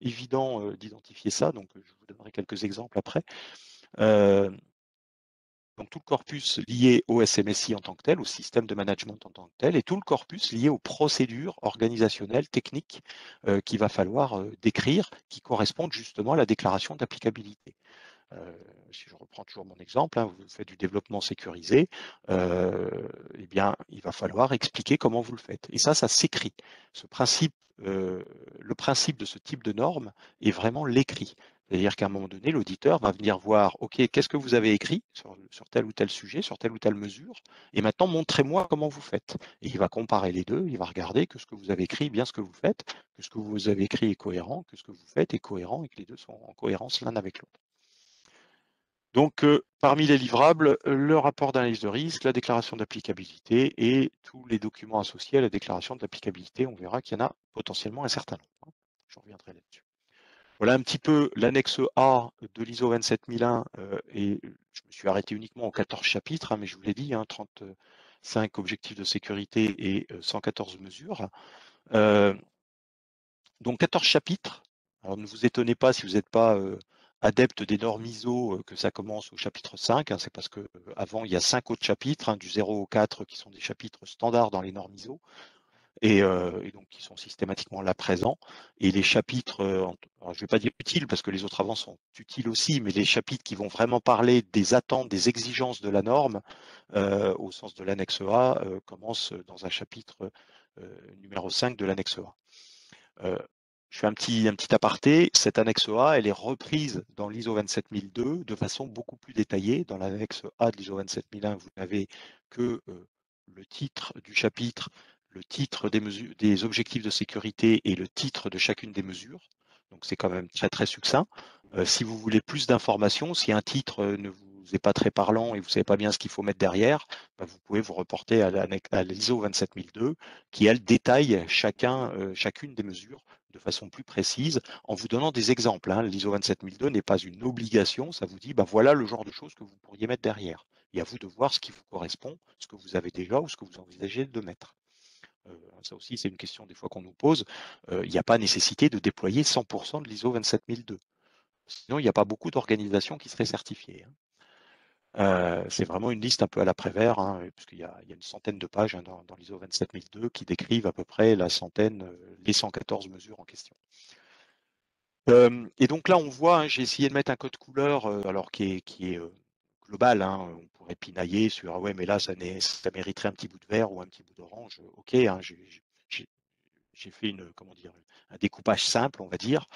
évident d'identifier ça, donc je vous donnerai quelques exemples après. Donc tout le corpus lié au SMSI en tant que tel, au système de management en tant que tel, et tout le corpus lié aux procédures organisationnelles, techniques qu'il va falloir décrire, qui correspondent justement à la déclaration d'applicabilité. Si je reprends toujours mon exemple, vous faites du développement sécurisé, eh bien, il va falloir expliquer comment vous le faites. Et ça s'écrit. Ce principe, le principe de ce type de norme est vraiment l'écrit. C'est-à-dire qu'à un moment donné, l'auditeur va venir voir, OK, qu'est-ce que vous avez écrit sur tel ou tel sujet, sur telle ou telle mesure, et maintenant montrez-moi comment vous faites. Et il va comparer les deux, il va regarder que ce que vous avez écrit est bien ce que vous faites, que ce que vous avez écrit est cohérent, que ce que vous faites est cohérent et que les deux sont en cohérence l'un avec l'autre. Donc, parmi les livrables, le rapport d'analyse de risque, la déclaration d'applicabilité et tous les documents associés à la déclaration d'applicabilité. On verra qu'il y en a potentiellement un certain nombre. Je reviendrai là-dessus. Voilà un petit peu l'annexe A de l'ISO 27001 et je me suis arrêté uniquement aux 14 chapitres, mais je vous l'ai dit, 35 objectifs de sécurité et 114 mesures. Donc 14 chapitres. Alors ne vous étonnez pas si vous n'êtes pas adepte des normes ISO que ça commence au chapitre 5, c'est parce que avant il y a 5 autres chapitres, du 0 au 4 qui sont des chapitres standards dans les normes ISO. Et donc qui sont systématiquement là présents. Et les chapitres, alors je ne vais pas dire utiles parce que les autres avant sont utiles aussi, mais les chapitres qui vont vraiment parler des attentes, des exigences de la norme, au sens de l'annexe A, commencent dans un chapitre numéro 5 de l'annexe A. Je fais un petit aparté. Cette annexe A, elle est reprise dans l'ISO 27002 de façon beaucoup plus détaillée. Dans l'annexe A de l'ISO 27001, vous n'avez que le titre du chapitre, le titre des objectifs de sécurité et le titre de chacune des mesures. Donc c'est quand même très très succinct. Si vous voulez plus d'informations, si un titre ne vous est pas très parlant et vous ne savez pas bien ce qu'il faut mettre derrière, vous pouvez vous reporter à l'ISO 27002 qui, elle, détaille chacune des mesures de façon plus précise en vous donnant des exemples. L'ISO 27002 n'est pas une obligation, ça vous dit voilà le genre de choses que vous pourriez mettre derrière. Et à vous de voir ce qui vous correspond, ce que vous avez déjà ou ce que vous envisagez de mettre. Ça aussi, c'est une question des fois qu'on nous pose. Il n'y a pas nécessité de déployer 100% de l'ISO 27002. Sinon, il n'y a pas beaucoup d'organisations qui seraient certifiées. C'est vraiment une liste un peu à l'après-vert, puisqu'il y a une centaine de pages dans l'ISO 27002 qui décrivent à peu près les 114 mesures en question. Et donc là, on voit, j'ai essayé de mettre un code couleur, alors qui est global. On pourrait pinailler sur ouais, mais là, ça mériterait un petit bout de vert ou un petit bout d'orange. Ok, j'ai fait un découpage simple, on va dire.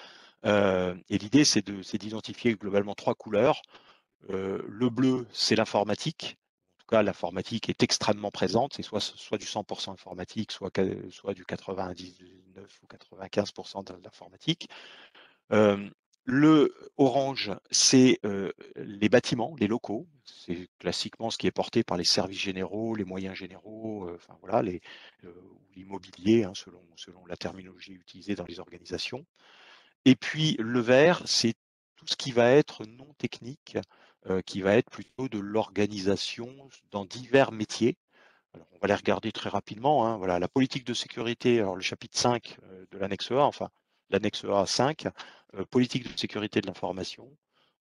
Et l'idée, c'est d'identifier globalement 3 couleurs. Le bleu, c'est l'informatique. En tout cas, l'informatique est extrêmement présente. C'est soit du 100% informatique, soit du 99 ou 95% de l'informatique. Le orange, c'est les bâtiments, les locaux. C'est classiquement ce qui est porté par les services généraux, les moyens généraux, enfin voilà, ou l'immobilier, selon la terminologie utilisée dans les organisations. Et puis le vert, c'est tout ce qui va être non technique, qui va être plutôt de l'organisation dans divers métiers. Alors, on va les regarder très rapidement. Voilà, la politique de sécurité, alors le chapitre 5 de l'annexe A, enfin l'annexe A 5, politique de sécurité de l'information.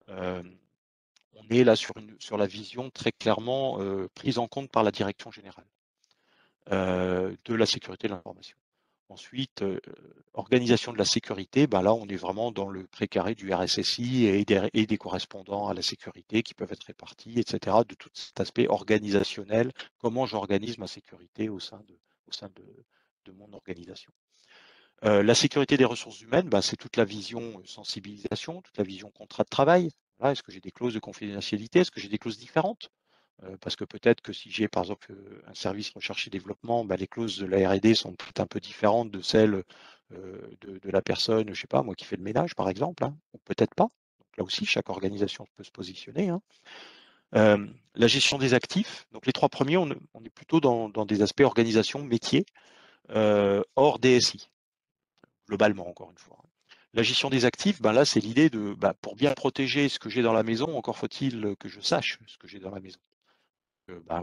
On est là sur la vision très clairement prise en compte par la direction générale de la sécurité de l'information. Ensuite, organisation de la sécurité, là on est vraiment dans le précaré du RSSI et des correspondants à la sécurité qui peuvent être répartis, etc. De tout cet aspect organisationnel, comment j'organise ma sécurité au sein de mon organisation. La sécurité des ressources humaines, c'est toute la vision sensibilisation, toute la vision contrat de travail. Voilà, est-ce que j'ai des clauses de confidentialité? Est-ce que j'ai des clauses différentes? Parce que peut-être que si j'ai par exemple un service recherche et développement, les clauses de la R&D sont peut-être un peu différentes de celles de la personne, je sais pas, moi qui fais le ménage par exemple, ou peut-être pas. Donc là aussi, chaque organisation peut se positionner. La gestion des actifs, donc les 3 premiers, on est plutôt dans des aspects organisation, métier, hors DSI, globalement encore une fois. La gestion des actifs, là c'est l'idée de, pour bien protéger ce que j'ai dans la maison, encore faut-il que je sache ce que j'ai dans la maison.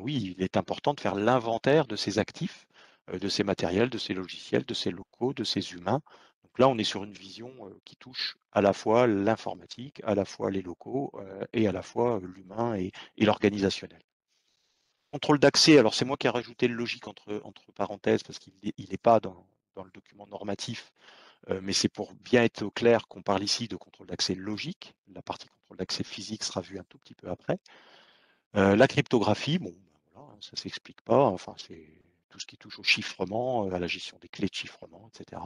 Oui, il est important de faire l'inventaire de ces actifs, de ces matériels, de ces logiciels, de ces locaux, de ces humains. Donc là, on est sur une vision qui touche à la fois l'informatique, à la fois les locaux et à la fois l'humain et l'organisationnel. Contrôle d'accès, alors c'est moi qui ai rajouté le logique entre parenthèses parce qu'il n'est pas dans le document normatif, mais c'est pour bien être au clair qu'on parle ici de contrôle d'accès logique. La partie contrôle d'accès physique sera vue un tout petit peu après. La cryptographie, voilà, ça ne s'explique pas. Enfin, c'est tout ce qui touche au chiffrement, à la gestion des clés de chiffrement, etc.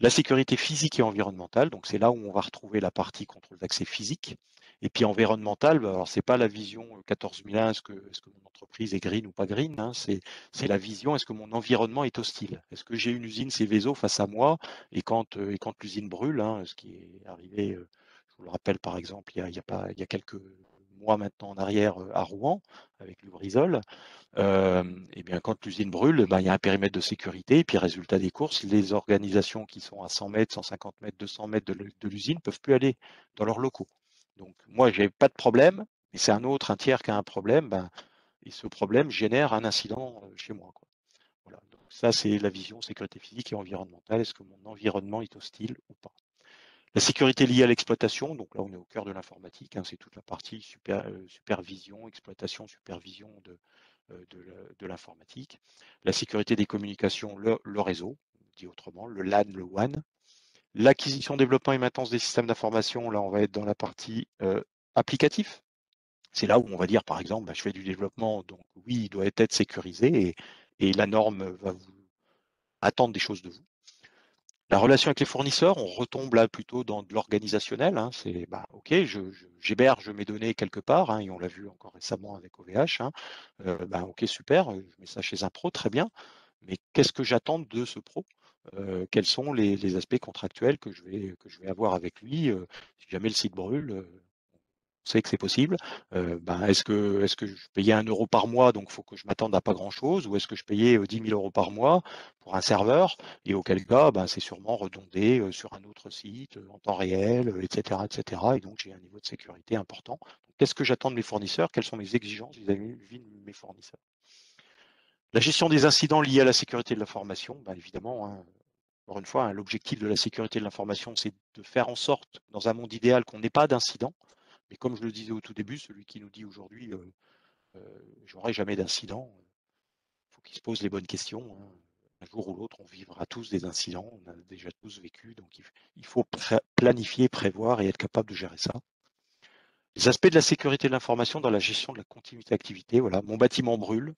La sécurité physique et environnementale, donc c'est là où on va retrouver la partie contrôle d'accès physique. Et puis environnemental, bah, alors c'est pas la vision 14001, est-ce que mon entreprise est green ou pas green, hein, c'est la vision, est-ce que mon environnement est hostile? Est-ce que j'ai une usine Céveso face à moi et quand l'usine brûle, hein, ce qui est arrivé, je vous le rappelle par exemple, il y a quelques mois maintenant en arrière à Rouen avec Lubrizol, et bien, quand l'usine brûle, ben, il y a un périmètre de sécurité. Et puis, résultat des courses, les organisations qui sont à 100 mètres, 150 mètres, 200 mètres de l'usine ne peuvent plus aller dans leurs locaux. Donc, moi, je n'ai pas de problème, mais c'est un tiers qui a un problème. Ben, et ce problème génère un incident chez moi, quoi. Voilà. Donc, ça, c'est la vision sécurité physique et environnementale. Est-ce que mon environnement est hostile ou pas? La sécurité liée à l'exploitation, donc là on est au cœur de l'informatique, hein, c'est toute la partie supervision, exploitation, supervision de l'informatique. La sécurité des communications, le réseau, dit autrement, le LAN, le WAN. L'acquisition, développement et maintenance des systèmes d'information, là on va être dans la partie applicatif. C'est là où on va dire par exemple, bah, je fais du développement, donc oui, il doit être sécurisé et la norme va vous attendre des choses de vous. La relation avec les fournisseurs, on retombe là plutôt dans de l'organisationnel, hein. C'est bah, ok, j'héberge mes données quelque part, hein, et on l'a vu encore récemment avec OVH, hein. Bah, ok, super, je mets ça chez un pro, très bien. Mais qu'est-ce que j'attends de ce pro? Quels sont les aspects contractuels que je vais avoir avec lui? Si jamais le site brûle, on sait que c'est possible. Ben, est-ce que je payais 1 € par mois, donc il faut que je m'attende à pas grand-chose, ou est-ce que je payais 10 000 € par mois pour un serveur, et auquel cas, ben, c'est sûrement redondé sur un autre site en temps réel, etc., etc. Et donc j'ai un niveau de sécurité important. Qu'est-ce que j'attends de mes fournisseurs? Quelles sont mes exigences vis-à-vis de mes fournisseurs? La gestion des incidents liés à la sécurité de l'information, ben, évidemment, hein, encore une fois, hein, l'objectif de la sécurité de l'information, c'est de faire en sorte, dans un monde idéal, qu'on n'ait pas d'incident. Mais comme je le disais au tout début, celui qui nous dit aujourd'hui j'aurai jamais d'incident, il faut qu'il se pose les bonnes questions, hein. Un jour ou l'autre, on vivra tous des incidents, on a déjà tous vécu, donc il faut planifier, prévoir et être capable de gérer ça. Les aspects de la sécurité de l'information dans la gestion de la continuité d'activité, voilà, mon bâtiment brûle,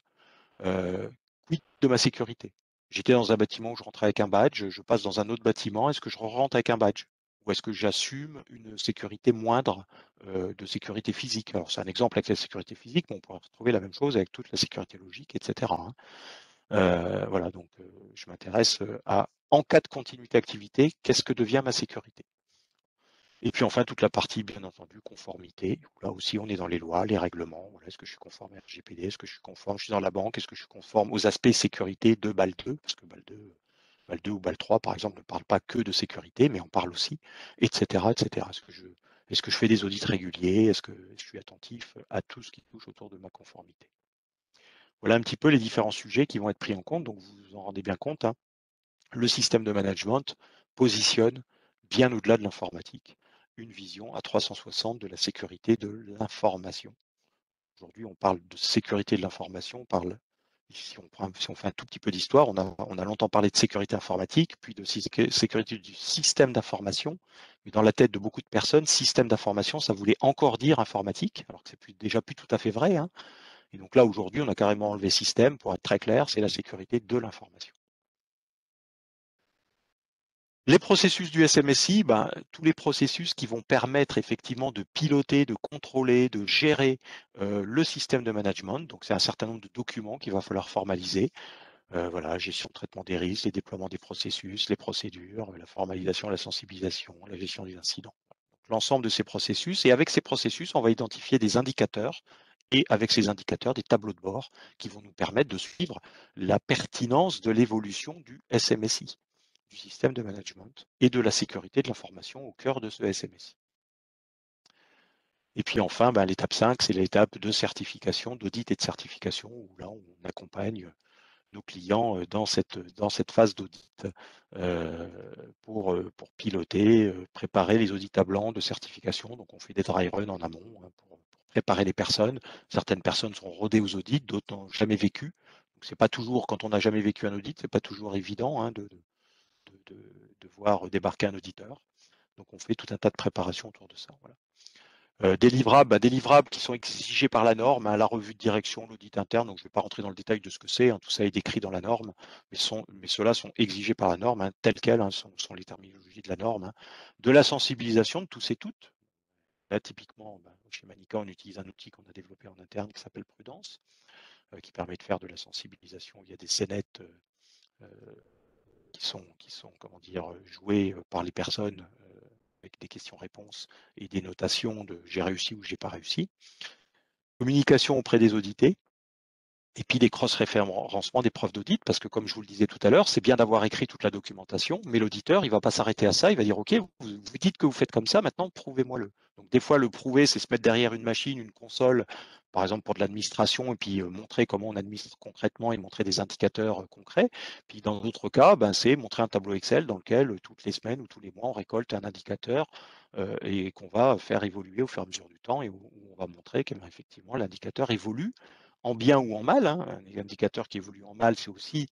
quid de ma sécurité? J'étais dans un bâtiment où je rentrais avec un badge, je passe dans un autre bâtiment, est-ce que je rentre avec un badge? Ou est-ce que j'assume une sécurité moindre de sécurité physique? Alors c'est un exemple avec la sécurité physique, mais on pourrait retrouver la même chose avec toute la sécurité logique, etc., hein. Voilà, donc je m'intéresse à, en cas de continuité d'activité, qu'est-ce que devient ma sécurité? Et puis enfin, toute la partie, bien entendu, conformité. Là aussi, on est dans les lois, les règlements. Voilà, est-ce que je suis conforme à RGPD? Est-ce que je suis conforme? Je suis dans la banque. Est-ce que je suis conforme aux aspects sécurité de BAL 2? Parce que BAL 2 ou BAL 3, par exemple, ne parle pas que de sécurité, mais on parle aussi, etc., etc. Est-ce que je fais des audits réguliers? Est-ce que je suis attentif à tout ce qui touche autour de ma conformité? Voilà un petit peu les différents sujets qui vont être pris en compte. Donc, vous vous en rendez bien compte, hein. Le système de management positionne, bien au-delà de l'informatique, une vision à 360 de la sécurité de l'information. Aujourd'hui, on parle de sécurité de l'information, on parle, si on fait un tout petit peu d'histoire, on a longtemps parlé de sécurité informatique, puis de sécurité du système d'information. Mais dans la tête de beaucoup de personnes, système d'information, ça voulait encore dire informatique, alors que c'est déjà plus tout à fait vrai, hein. Et donc là, aujourd'hui, on a carrément enlevé système, pour être très clair, c'est la sécurité de l'information. Les processus du SMSI, ben, tous les processus qui vont permettre effectivement de piloter, de contrôler, de gérer le système de management. Donc, c'est un certain nombre de documents qu'il va falloir formaliser. Voilà, gestion, traitement des risques, les déploiements des processus, les procédures, la formalisation, la sensibilisation, la gestion des incidents. Donc, l'ensemble de ces processus. Et avec ces processus, on va identifier des indicateurs et avec ces indicateurs, des tableaux de bord qui vont nous permettre de suivre la pertinence de l'évolution du SMSI, du système de management et de la sécurité de l'information au cœur de ce SMSI. Et puis enfin, ben, l'étape 5, c'est l'étape de certification, d'audit et de certification, où là, on accompagne nos clients dans cette phase d'audit pour piloter, préparer les audits à blanc de certification. Donc on fait des dry runs en amont, hein, pour préparer les personnes. Certaines personnes sont rodées aux audits, d'autres n'ont jamais vécu. Donc c'est pas toujours, quand on n'a jamais vécu un audit, c'est pas toujours évident, hein, de voir débarquer un auditeur. Donc on fait tout un tas de préparations autour de ça. Voilà. Des livrables, des livrables qui sont exigés par la norme, hein, la revue de direction, l'audit interne, donc je ne vais pas rentrer dans le détail de ce que c'est, hein, tout ça est décrit dans la norme, mais ceux-là sont exigés par la norme, hein, tels quels, hein, sont les terminologies de la norme, hein. De la sensibilisation de tous et toutes. Là, typiquement, chez Manica, on utilise un outil qu'on a développé en interne qui s'appelle Prudence, qui permet de faire de la sensibilisation via des scénettes qui sont comment dire, jouées par les personnes avec des questions-réponses et des notations de j'ai réussi ou j'ai pas réussi. Communication auprès des audités. Et puis les cross-référencements des preuves d'audit, parce que comme je vous le disais tout à l'heure, c'est bien d'avoir écrit toute la documentation, mais l'auditeur, il ne va pas s'arrêter à ça, il va dire, OK, vous dites que vous faites comme ça, maintenant prouvez-moi-le. Donc des fois, le prouver, c'est se mettre derrière une machine, une console, par exemple pour de l'administration, et puis montrer comment on administre concrètement et montrer des indicateurs concrets. Puis dans d'autres cas, c'est montrer un tableau Excel dans lequel toutes les semaines ou tous les mois, on récolte un indicateur et qu'on va faire évoluer au fur et à mesure du temps et où on va montrer qu'effectivement l'indicateur évolue en bien ou en mal, hein. Un indicateur qui évolue en mal, c'est aussi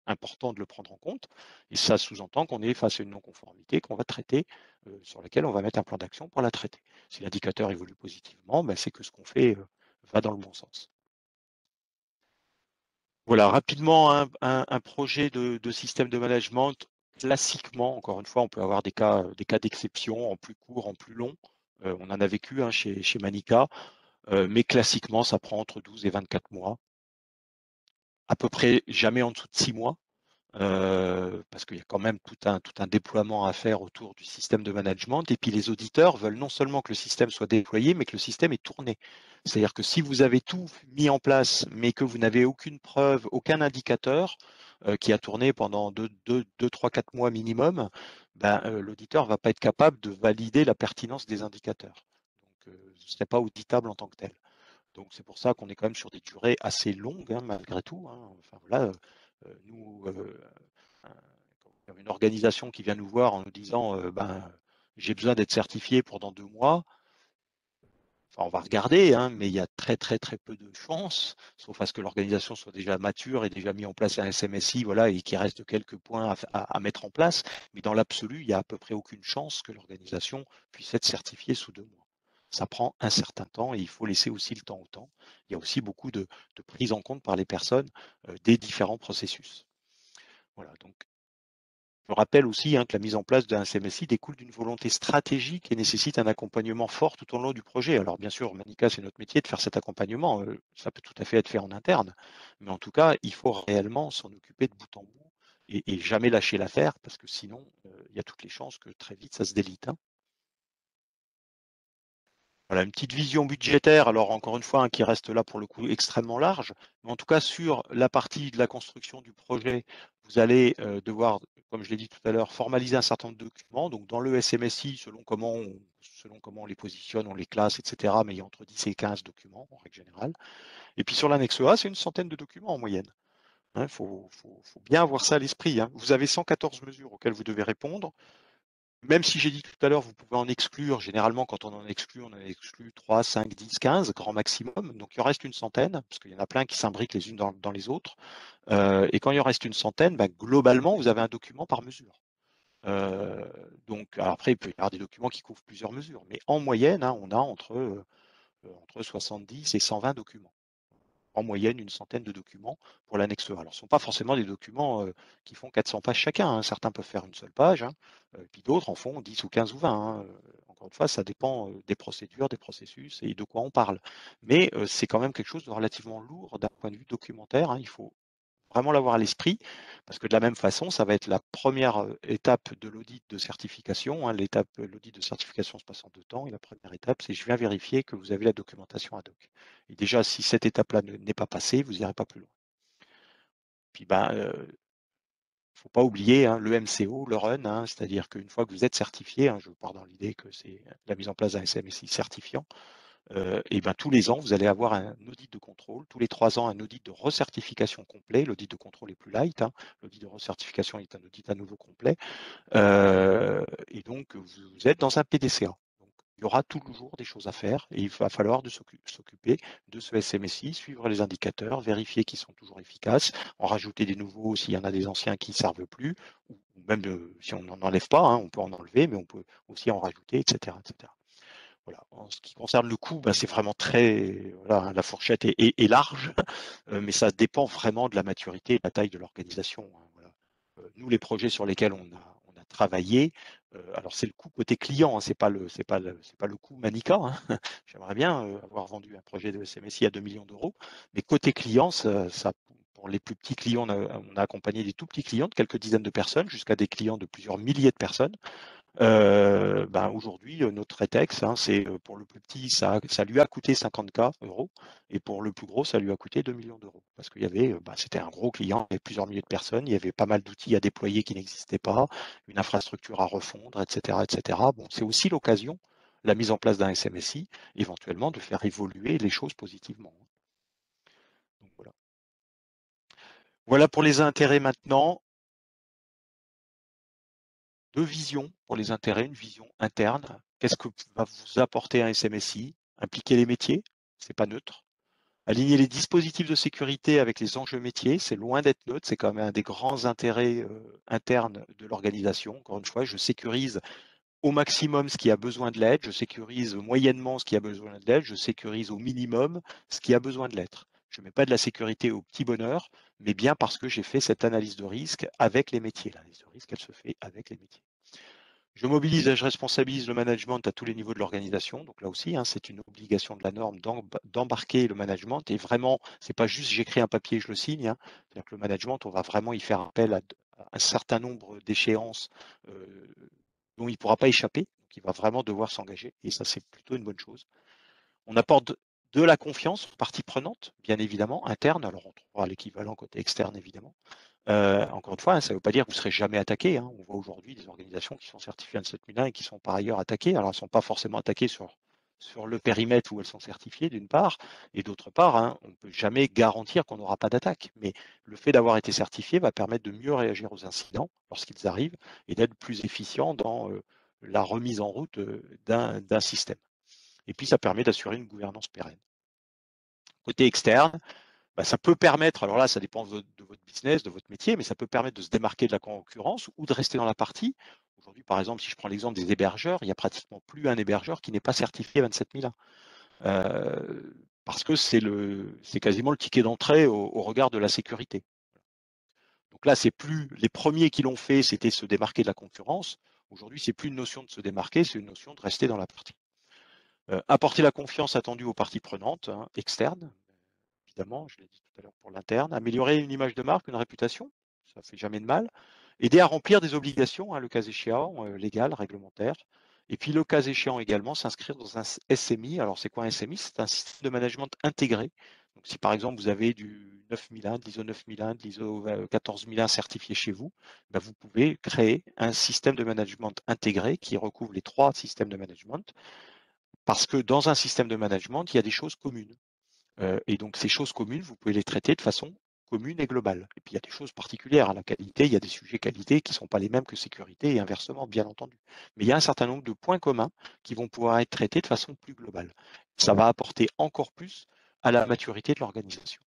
important de le prendre en compte. Et ça sous-entend qu'on est face à une non-conformité qu'on va traiter, sur laquelle on va mettre un plan d'action pour la traiter. Si l'indicateur évolue positivement, c'est que ce qu'on fait va dans le bon sens. Voilà, rapidement, un projet de système de management, classiquement, encore une fois, on peut avoir des cas d'exception en plus court, en plus long. On en a vécu chez Manica, mais classiquement, ça prend entre 12 et 24 mois. À peu près jamais en dessous de 6 mois, parce qu'il y a quand même tout un déploiement à faire autour du système de management. Et puis les auditeurs veulent non seulement que le système soit déployé, mais que le système est tourné. C'est-à-dire que si vous avez tout mis en place, mais que vous n'avez aucune preuve, aucun indicateur qui a tourné pendant 2, 3, 4 mois minimum, l'auditeur ne va pas être capable de valider la pertinence des indicateurs. Donc, ce ne serait pas auditable en tant que tel. Donc c'est pour ça qu'on est quand même sur des durées assez longues, hein, malgré tout, hein. Enfin, voilà, nous, quand une organisation qui vient nous voir en nous disant j'ai besoin d'être certifié pendant 2 mois, enfin, on va regarder, hein, mais il y a très très très peu de chances, sauf à ce que l'organisation soit déjà mature et déjà mis en place un SMSI, voilà, et qu'il reste quelques points à mettre en place. Mais dans l'absolu, il n'y a à peu près aucune chance que l'organisation puisse être certifiée sous 2 mois. Ça prend un certain temps et il faut laisser aussi le temps au temps. Il y a aussi beaucoup de prise en compte par les personnes des différents processus. Voilà, donc je rappelle aussi que la mise en place d'un SMSI découle d'une volonté stratégique et nécessite un accompagnement fort tout au long du projet. Alors bien sûr, Manica, c'est notre métier de faire cet accompagnement. Ça peut tout à fait être fait en interne. Mais en tout cas, il faut réellement s'en occuper de bout en bout et jamais lâcher l'affaire parce que sinon, il y a toutes les chances que très vite, ça se délite, hein. Voilà, une petite vision budgétaire, alors encore une fois, qui reste là pour le coup extrêmement large, mais en tout cas sur la partie de la construction du projet, vous allez devoir, comme je l'ai dit tout à l'heure, formaliser un certain nombre de documents. Donc dans le SMSI, selon comment on les positionne, on les classe, etc., mais il y a entre 10 et 15 documents en règle générale. Et puis sur l'annexe A, c'est une centaine de documents en moyenne. Il faut bien avoir ça à l'esprit, hein. Vous avez 114 mesures auxquelles vous devez répondre. Même si j'ai dit tout à l'heure, vous pouvez en exclure, généralement quand on en exclut 3, 5, 10, 15, grand maximum. Donc il en reste une centaine, parce qu'il y en a plein qui s'imbriquent les unes dans les autres. Et quand il en reste une centaine, globalement, vous avez un document par mesure. Donc alors après, il peut y avoir des documents qui couvrent plusieurs mesures, mais en moyenne, on a entre 70 et 120 documents. En moyenne une centaine de documents pour l'annexe A. Alors, ce ne sont pas forcément des documents qui font 400 pages chacun, hein. Certains peuvent faire une seule page, hein, puis d'autres en font 10 ou 15 ou 20, hein. Encore une fois, ça dépend des procédures, des processus et de quoi on parle. Mais c'est quand même quelque chose de relativement lourd d'un point de vue documentaire, hein. Il faut vraiment l'avoir à l'esprit, parce que de la même façon, ça va être la première étape de l'audit de certification, hein. L'audit de certification se passe en 2 temps, et la première étape, c'est je viens vérifier que vous avez la documentation ad hoc. Et déjà, si cette étape-là n'est pas passée, vous n'irez pas plus loin. Puis, faut pas oublier le MCO, le run, c'est-à-dire qu'une fois que vous êtes certifié, je pars dans l'idée que c'est la mise en place d'un SMSI certifiant, et tous les ans, vous allez avoir un audit de contrôle. Tous les 3 ans, un audit de recertification complet. L'audit de contrôle est plus light, hein. L'audit de recertification est un audit à nouveau complet. Et donc, vous êtes dans un PDCA. Donc, il y aura toujours des choses à faire et il va falloir s'occuper de ce SMSI, suivre les indicateurs, vérifier qu'ils sont toujours efficaces, en rajouter des nouveaux s'il y en a des anciens qui ne servent plus, ou même si on n'en enlève pas, on peut en enlever, mais on peut aussi en rajouter, etc., etc. Voilà. En ce qui concerne le coût, c'est vraiment très, voilà, hein, la fourchette est large, mais ça dépend vraiment de la maturité et de la taille de l'organisation, hein, voilà. Nous, les projets sur lesquels on a travaillé, alors c'est le coût côté client, hein, c'est pas le coût Manica, hein. J'aimerais bien avoir vendu un projet de SMSI à 2 millions d'euros, mais côté client, pour les plus petits clients, on a accompagné des tout petits clients de quelques dizaines de personnes jusqu'à des clients de plusieurs milliers de personnes. Aujourd'hui, notre rétex, hein, c'est pour le plus petit, ça lui a coûté 50K euros, et pour le plus gros, ça lui a coûté 2 millions d'euros. Parce qu'il y avait, c'était un gros client, il y avait plusieurs milliers de personnes, il y avait pas mal d'outils à déployer qui n'existaient pas, une infrastructure à refondre, etc., etc. Bon, c'est aussi l'occasion, la mise en place d'un SMSI, éventuellement de faire évoluer les choses positivement. Donc, voilà. Voilà pour les intérêts maintenant. Deux visions pour les intérêts, une vision interne. Qu'est-ce que va vous apporter un SMSI? Impliquer les métiers, c'est pas neutre. Aligner les dispositifs de sécurité avec les enjeux métiers, c'est loin d'être neutre, c'est quand même un des grands intérêts internes de l'organisation. Encore une fois, je sécurise au maximum ce qui a besoin de l'aide, je sécurise moyennement ce qui a besoin de l'aide, je sécurise au minimum ce qui a besoin de l'être. Je ne mets pas de la sécurité au petit bonheur, mais bien parce que j'ai fait cette analyse de risque avec les métiers. L'analyse de risque, elle se fait avec les métiers. Je mobilise et je responsabilise le management à tous les niveaux de l'organisation. Donc là aussi, hein, c'est une obligation de la norme d'embarquer le management. Et vraiment, c'est pas juste j'écris un papier et je le signe, hein. C'est-à-dire que le management, on va vraiment y faire appel à un certain nombre d'échéances dont il ne pourra pas échapper. Donc il va vraiment devoir s'engager. Et ça, c'est plutôt une bonne chose. On apporte de la confiance aux parties prenantes, bien évidemment, interne. Alors on trouvera l'équivalent côté externe, évidemment. Encore une fois, hein, ça ne veut pas dire que vous ne serez jamais attaqué, hein. On voit aujourd'hui des organisations qui sont certifiées ANSI 7001 et qui sont par ailleurs attaquées. Alors, elles ne sont pas forcément attaquées sur le périmètre où elles sont certifiées, d'une part, et d'autre part, hein, on ne peut jamais garantir qu'on n'aura pas d'attaque. Mais le fait d'avoir été certifié va permettre de mieux réagir aux incidents lorsqu'ils arrivent et d'être plus efficient dans la remise en route d'un système. Et puis, ça permet d'assurer une gouvernance pérenne. Côté externe, ça peut permettre, alors là, ça dépend de votre business, de votre métier, mais ça peut permettre de se démarquer de la concurrence ou de rester dans la partie. Aujourd'hui, par exemple, si je prends l'exemple des hébergeurs, il n'y a pratiquement plus un hébergeur qui n'est pas certifié 27001. Parce que c'est quasiment le ticket d'entrée au regard de la sécurité. Donc là, c'est plus les premiers qui l'ont fait, c'était se démarquer de la concurrence. Aujourd'hui, c'est plus une notion de se démarquer, c'est une notion de rester dans la partie. Apporter la confiance attendue aux parties prenantes, hein, externes, évidemment, je l'ai dit tout à l'heure pour l'interne, améliorer une image de marque, une réputation, ça ne fait jamais de mal, aider à remplir des obligations, hein, le cas échéant, légales, réglementaires, et puis le cas échéant également, s'inscrire dans un SMI. Alors c'est quoi un SMI? C'est un système de management intégré. Donc si par exemple vous avez du 9001, de l'ISO 9001, de l'ISO 14001 certifié chez vous, vous pouvez créer un système de management intégré qui recouvre les trois systèmes de management, parce que dans un système de management, il y a des choses communes. Et donc ces choses communes, vous pouvez les traiter de façon commune et globale. Et puis il y a des choses particulières à la qualité, il y a des sujets qualité qui ne sont pas les mêmes que sécurité et inversement, bien entendu. Mais il y a un certain nombre de points communs qui vont pouvoir être traités de façon plus globale. Ça va apporter encore plus à la maturité de l'organisation.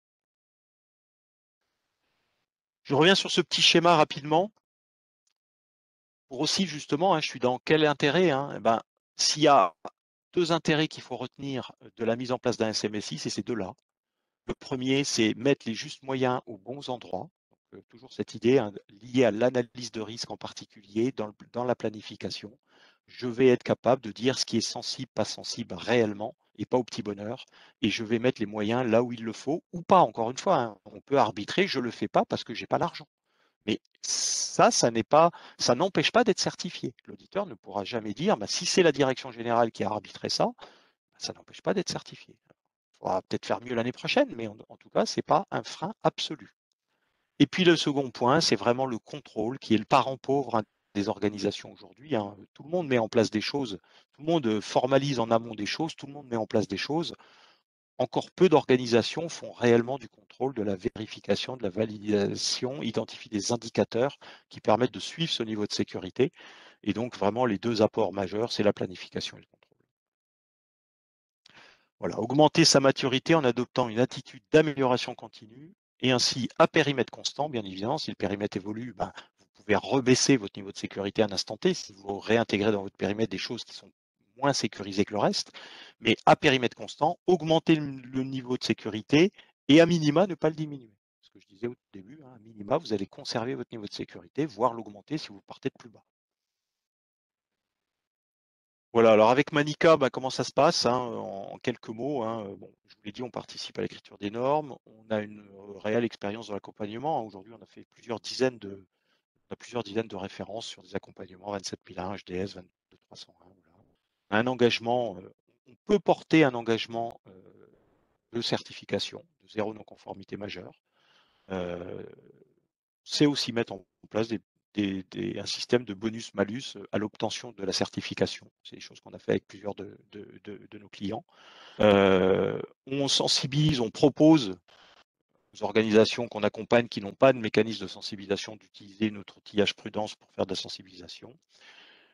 Je reviens sur ce petit schéma rapidement pour aussi justement, hein, je suis dans quel intérêt, hein, s'il y a deux intérêts qu'il faut retenir de la mise en place d'un SMSI, c'est ces deux-là. Le premier, c'est mettre les justes moyens aux bons endroits. Donc, toujours cette idée, hein, liée à l'analyse de risque en particulier, dans la planification. Je vais être capable de dire ce qui est sensible, pas sensible réellement, et pas au petit bonheur. Et je vais mettre les moyens là où il le faut, ou pas, encore une fois, hein. On peut arbitrer, je ne le fais pas parce que je n'ai pas l'argent. Mais ça n'empêche pas d'être certifié. L'auditeur ne pourra jamais dire, si c'est la direction générale qui a arbitré ça, ça n'empêche pas d'être certifié. Il faudra peut-être faire mieux l'année prochaine, mais en tout cas, ce n'est pas un frein absolu. Et puis le second point, c'est vraiment le contrôle qui est le parent pauvre, hein, des organisations aujourd'hui, hein. Tout le monde met en place des choses, tout le monde formalise en amont des choses, tout le monde met en place des choses. Encore peu d'organisations font réellement du contrôle, de la vérification, de la validation, identifient des indicateurs qui permettent de suivre ce niveau de sécurité. Et donc vraiment les deux apports majeurs, c'est la planification et le contrôle. Voilà, augmenter sa maturité en adoptant une attitude d'amélioration continue et ainsi à périmètre constant, bien évidemment. Si le périmètre évolue, vous pouvez rebaisser votre niveau de sécurité à un instant T. Si vous réintégrez dans votre périmètre des choses qui sont moins sécurisé que le reste, mais à périmètre constant, augmenter le niveau de sécurité et à minima ne pas le diminuer. Ce que je disais au début, hein, à minima, vous allez conserver votre niveau de sécurité, voire l'augmenter si vous partez de plus bas. Voilà, alors avec Manica, bah, comment ça se passe, hein, en quelques mots, hein, bon, je vous l'ai dit, on participe à l'écriture des normes, on a une réelle expérience dans l'accompagnement, hein. Aujourd'hui, on a fait plusieurs dizaines de références sur des accompagnements 27001, HDS, 22301. Voilà. Un engagement, on peut porter un engagement de certification, de zéro non-conformité majeure. C'est aussi mettre en place un système de bonus-malus à l'obtention de la certification. C'est des choses qu'on a fait avec plusieurs de nos clients. On sensibilise, on propose aux organisations qu'on accompagne qui n'ont pas de mécanisme de sensibilisation d'utiliser notre outillage Prudence pour faire de la sensibilisation.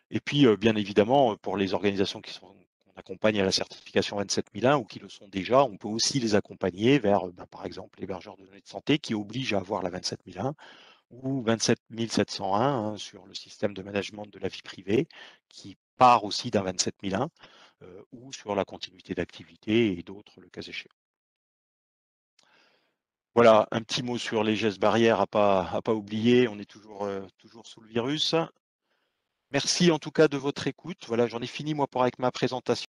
Et puis, bien évidemment, pour les organisations qu'on accompagne à la certification 27001 ou qui le sont déjà, on peut aussi les accompagner vers, par exemple, l'hébergeur de données de santé qui oblige à avoir la 27001 ou 27701 hein, sur le système de management de la vie privée qui part aussi d'un 27001 ou sur la continuité d'activité et d'autres le cas échéant. Voilà, un petit mot sur les gestes barrières à pas oublier, on est toujours sous le virus. Merci en tout cas de votre écoute. Voilà, j'en ai fini moi avec ma présentation.